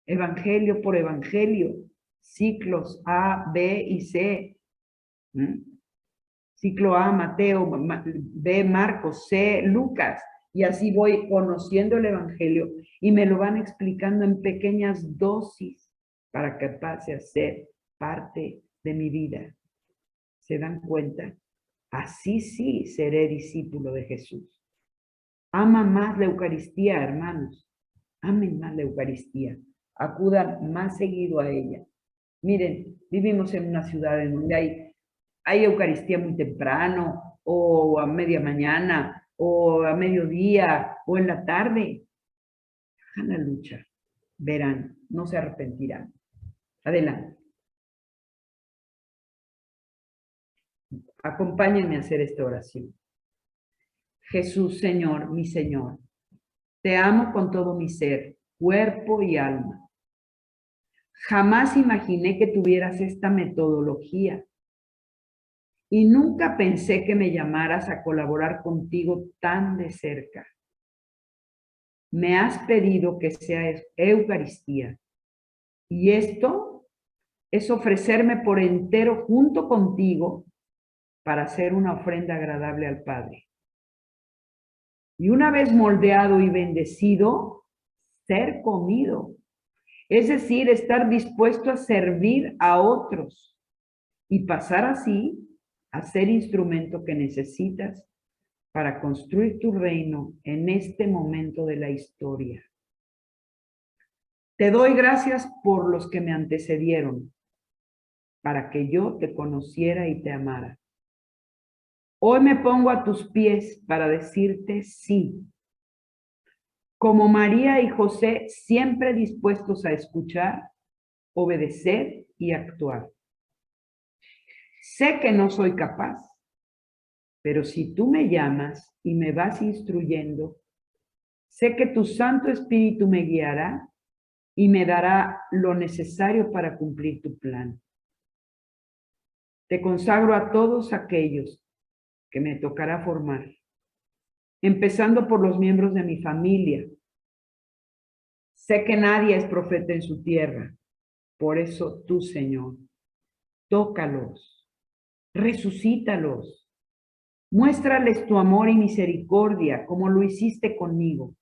evangelio por evangelio, ciclos A, B y C. Ciclo A, Mateo, B, Marcos, C, Lucas. Y así voy conociendo el evangelio y me lo van explicando en pequeñas dosis para que pase a ser parte de mi vida. ¿Se dan cuenta? Así sí seré discípulo de Jesús. Ama más la Eucaristía, hermanos. Amen más la Eucaristía. Acudan más seguido a ella. Miren, vivimos en una ciudad en donde hay Eucaristía muy temprano, o a media mañana, o a mediodía, o en la tarde. Hagan la lucha. Verán, no se arrepentirán. Adelante. Acompáñenme a hacer esta oración. Jesús, Señor, mi Señor, te amo con todo mi ser, cuerpo y alma. Jamás imaginé que tuvieras esta metodología y nunca pensé que me llamaras a colaborar contigo tan de cerca. Me has pedido que sea Eucaristía y esto es ofrecerme por entero junto contigo para hacer una ofrenda agradable al Padre. Y una vez moldeado y bendecido, ser comido. Es decir, estar dispuesto a servir a otros y pasar así a ser instrumento que necesitas para construir tu reino en este momento de la historia. Te doy gracias por los que me antecedieron, para que yo te conociera y te amara. Hoy me pongo a tus pies para decirte sí. Como María y José, siempre dispuestos a escuchar, obedecer y actuar. Sé que no soy capaz, pero si tú me llamas y me vas instruyendo, sé que tu Santo Espíritu me guiará y me dará lo necesario para cumplir tu plan. Te consagro a todos aquellos que me tocará formar, empezando por los miembros de mi familia. Sé que nadie es profeta en su tierra, por eso tú, Señor, tócalos, resucítalos, muéstrales tu amor y misericordia como lo hiciste conmigo.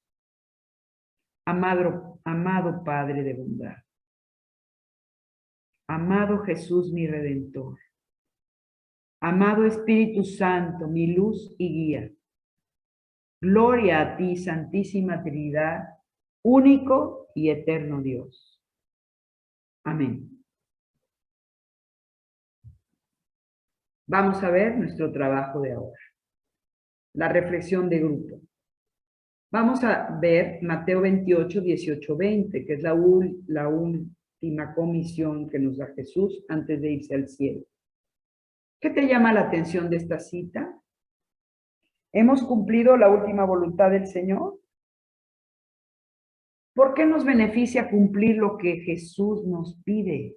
Amado Padre de bondad, amado Jesús mi Redentor, amado Espíritu Santo, mi luz y guía. Gloria a ti, Santísima Trinidad, único y eterno Dios. Amén. Vamos a ver nuestro trabajo de ahora. La reflexión de grupo. Vamos a ver Mateo 28, 18, 20, que es la última comisión que nos da Jesús antes de irse al cielo. ¿Qué te llama la atención de esta cita? ¿Hemos cumplido la última voluntad del Señor? ¿Por qué nos beneficia cumplir lo que Jesús nos pide?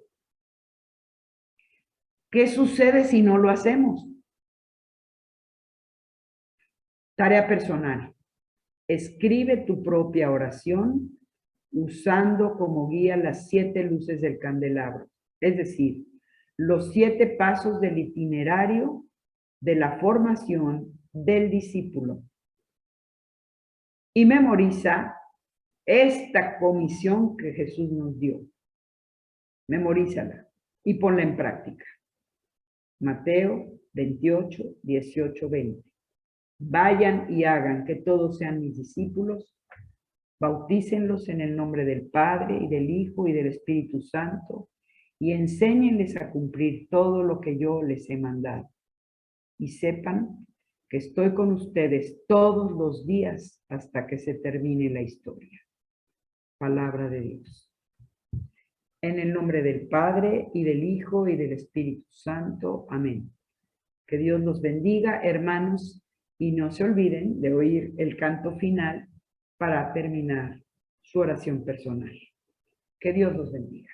¿Qué sucede si no lo hacemos? Tarea personal. Escribe tu propia oración usando como guía las 7 luces del candelabro, es decir, los 7 pasos del itinerario de la formación del discípulo. Y memoriza esta comisión que Jesús nos dio. Memorízala y ponla en práctica. Mateo 28, 18, 20. Vayan y hagan que todos sean mis discípulos, bautícenlos en el nombre del Padre y del Hijo y del Espíritu Santo, y enséñenles a cumplir todo lo que yo les he mandado. Y sepan que estoy con ustedes todos los días hasta que se termine la historia. Palabra de Dios. En el nombre del Padre, y del Hijo, y del Espíritu Santo. Amén. Que Dios los bendiga, hermanos, y no se olviden de oír el canto final para terminar su oración personal. Que Dios los bendiga.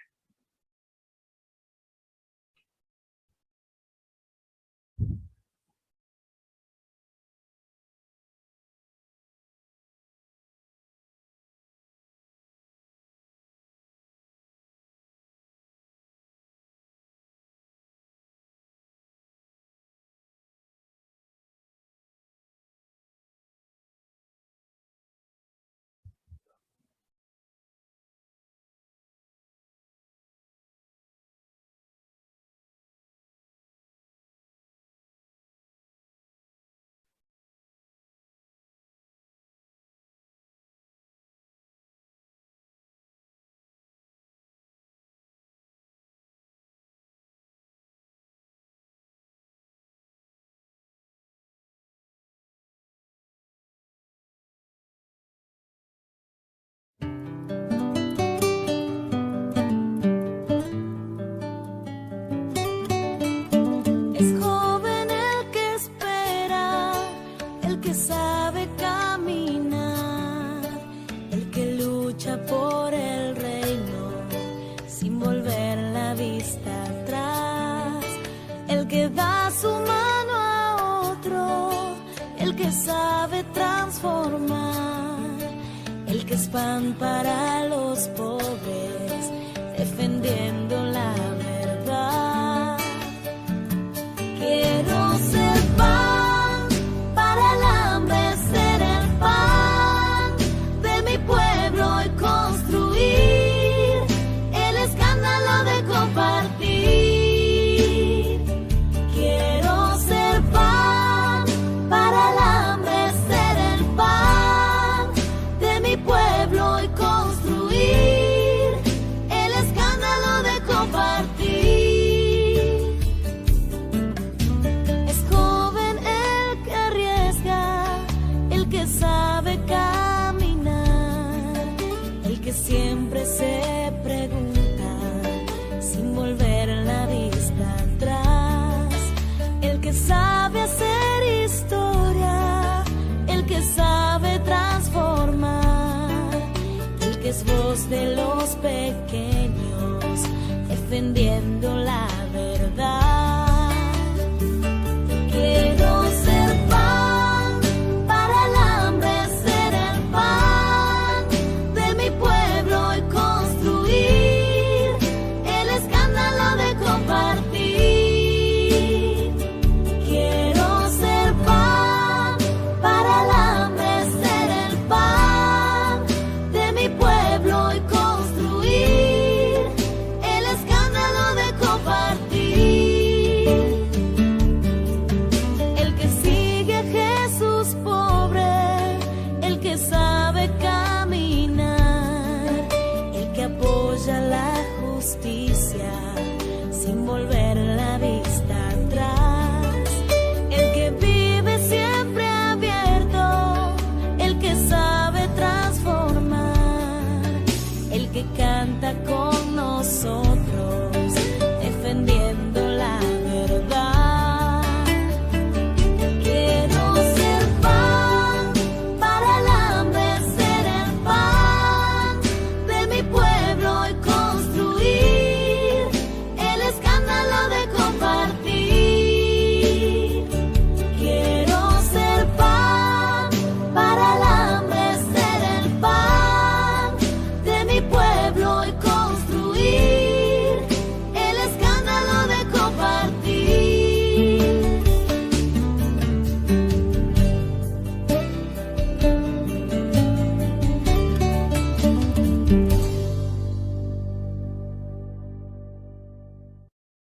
el que sabe caminar, el que lucha por el reino sin volver la vista atrás, el que da su mano a otro, el que sabe transformar, el que es pan para los pobres, defendiendo la verdad. Quiero ser pan para el hambre, ser el pan de mi pueblo y construir el escándalo de compartir. Quiero ser pan para el hambre, ser el pan de mi pueblo y construir el escándalo de compartir. Es joven el que arriesga, el que sabe caminar, el que siempre se pregunta sin volver la vista atrás, el que sabe hacer historia, el que sabe transformar, el que es voz de los pequeños, defendiendo la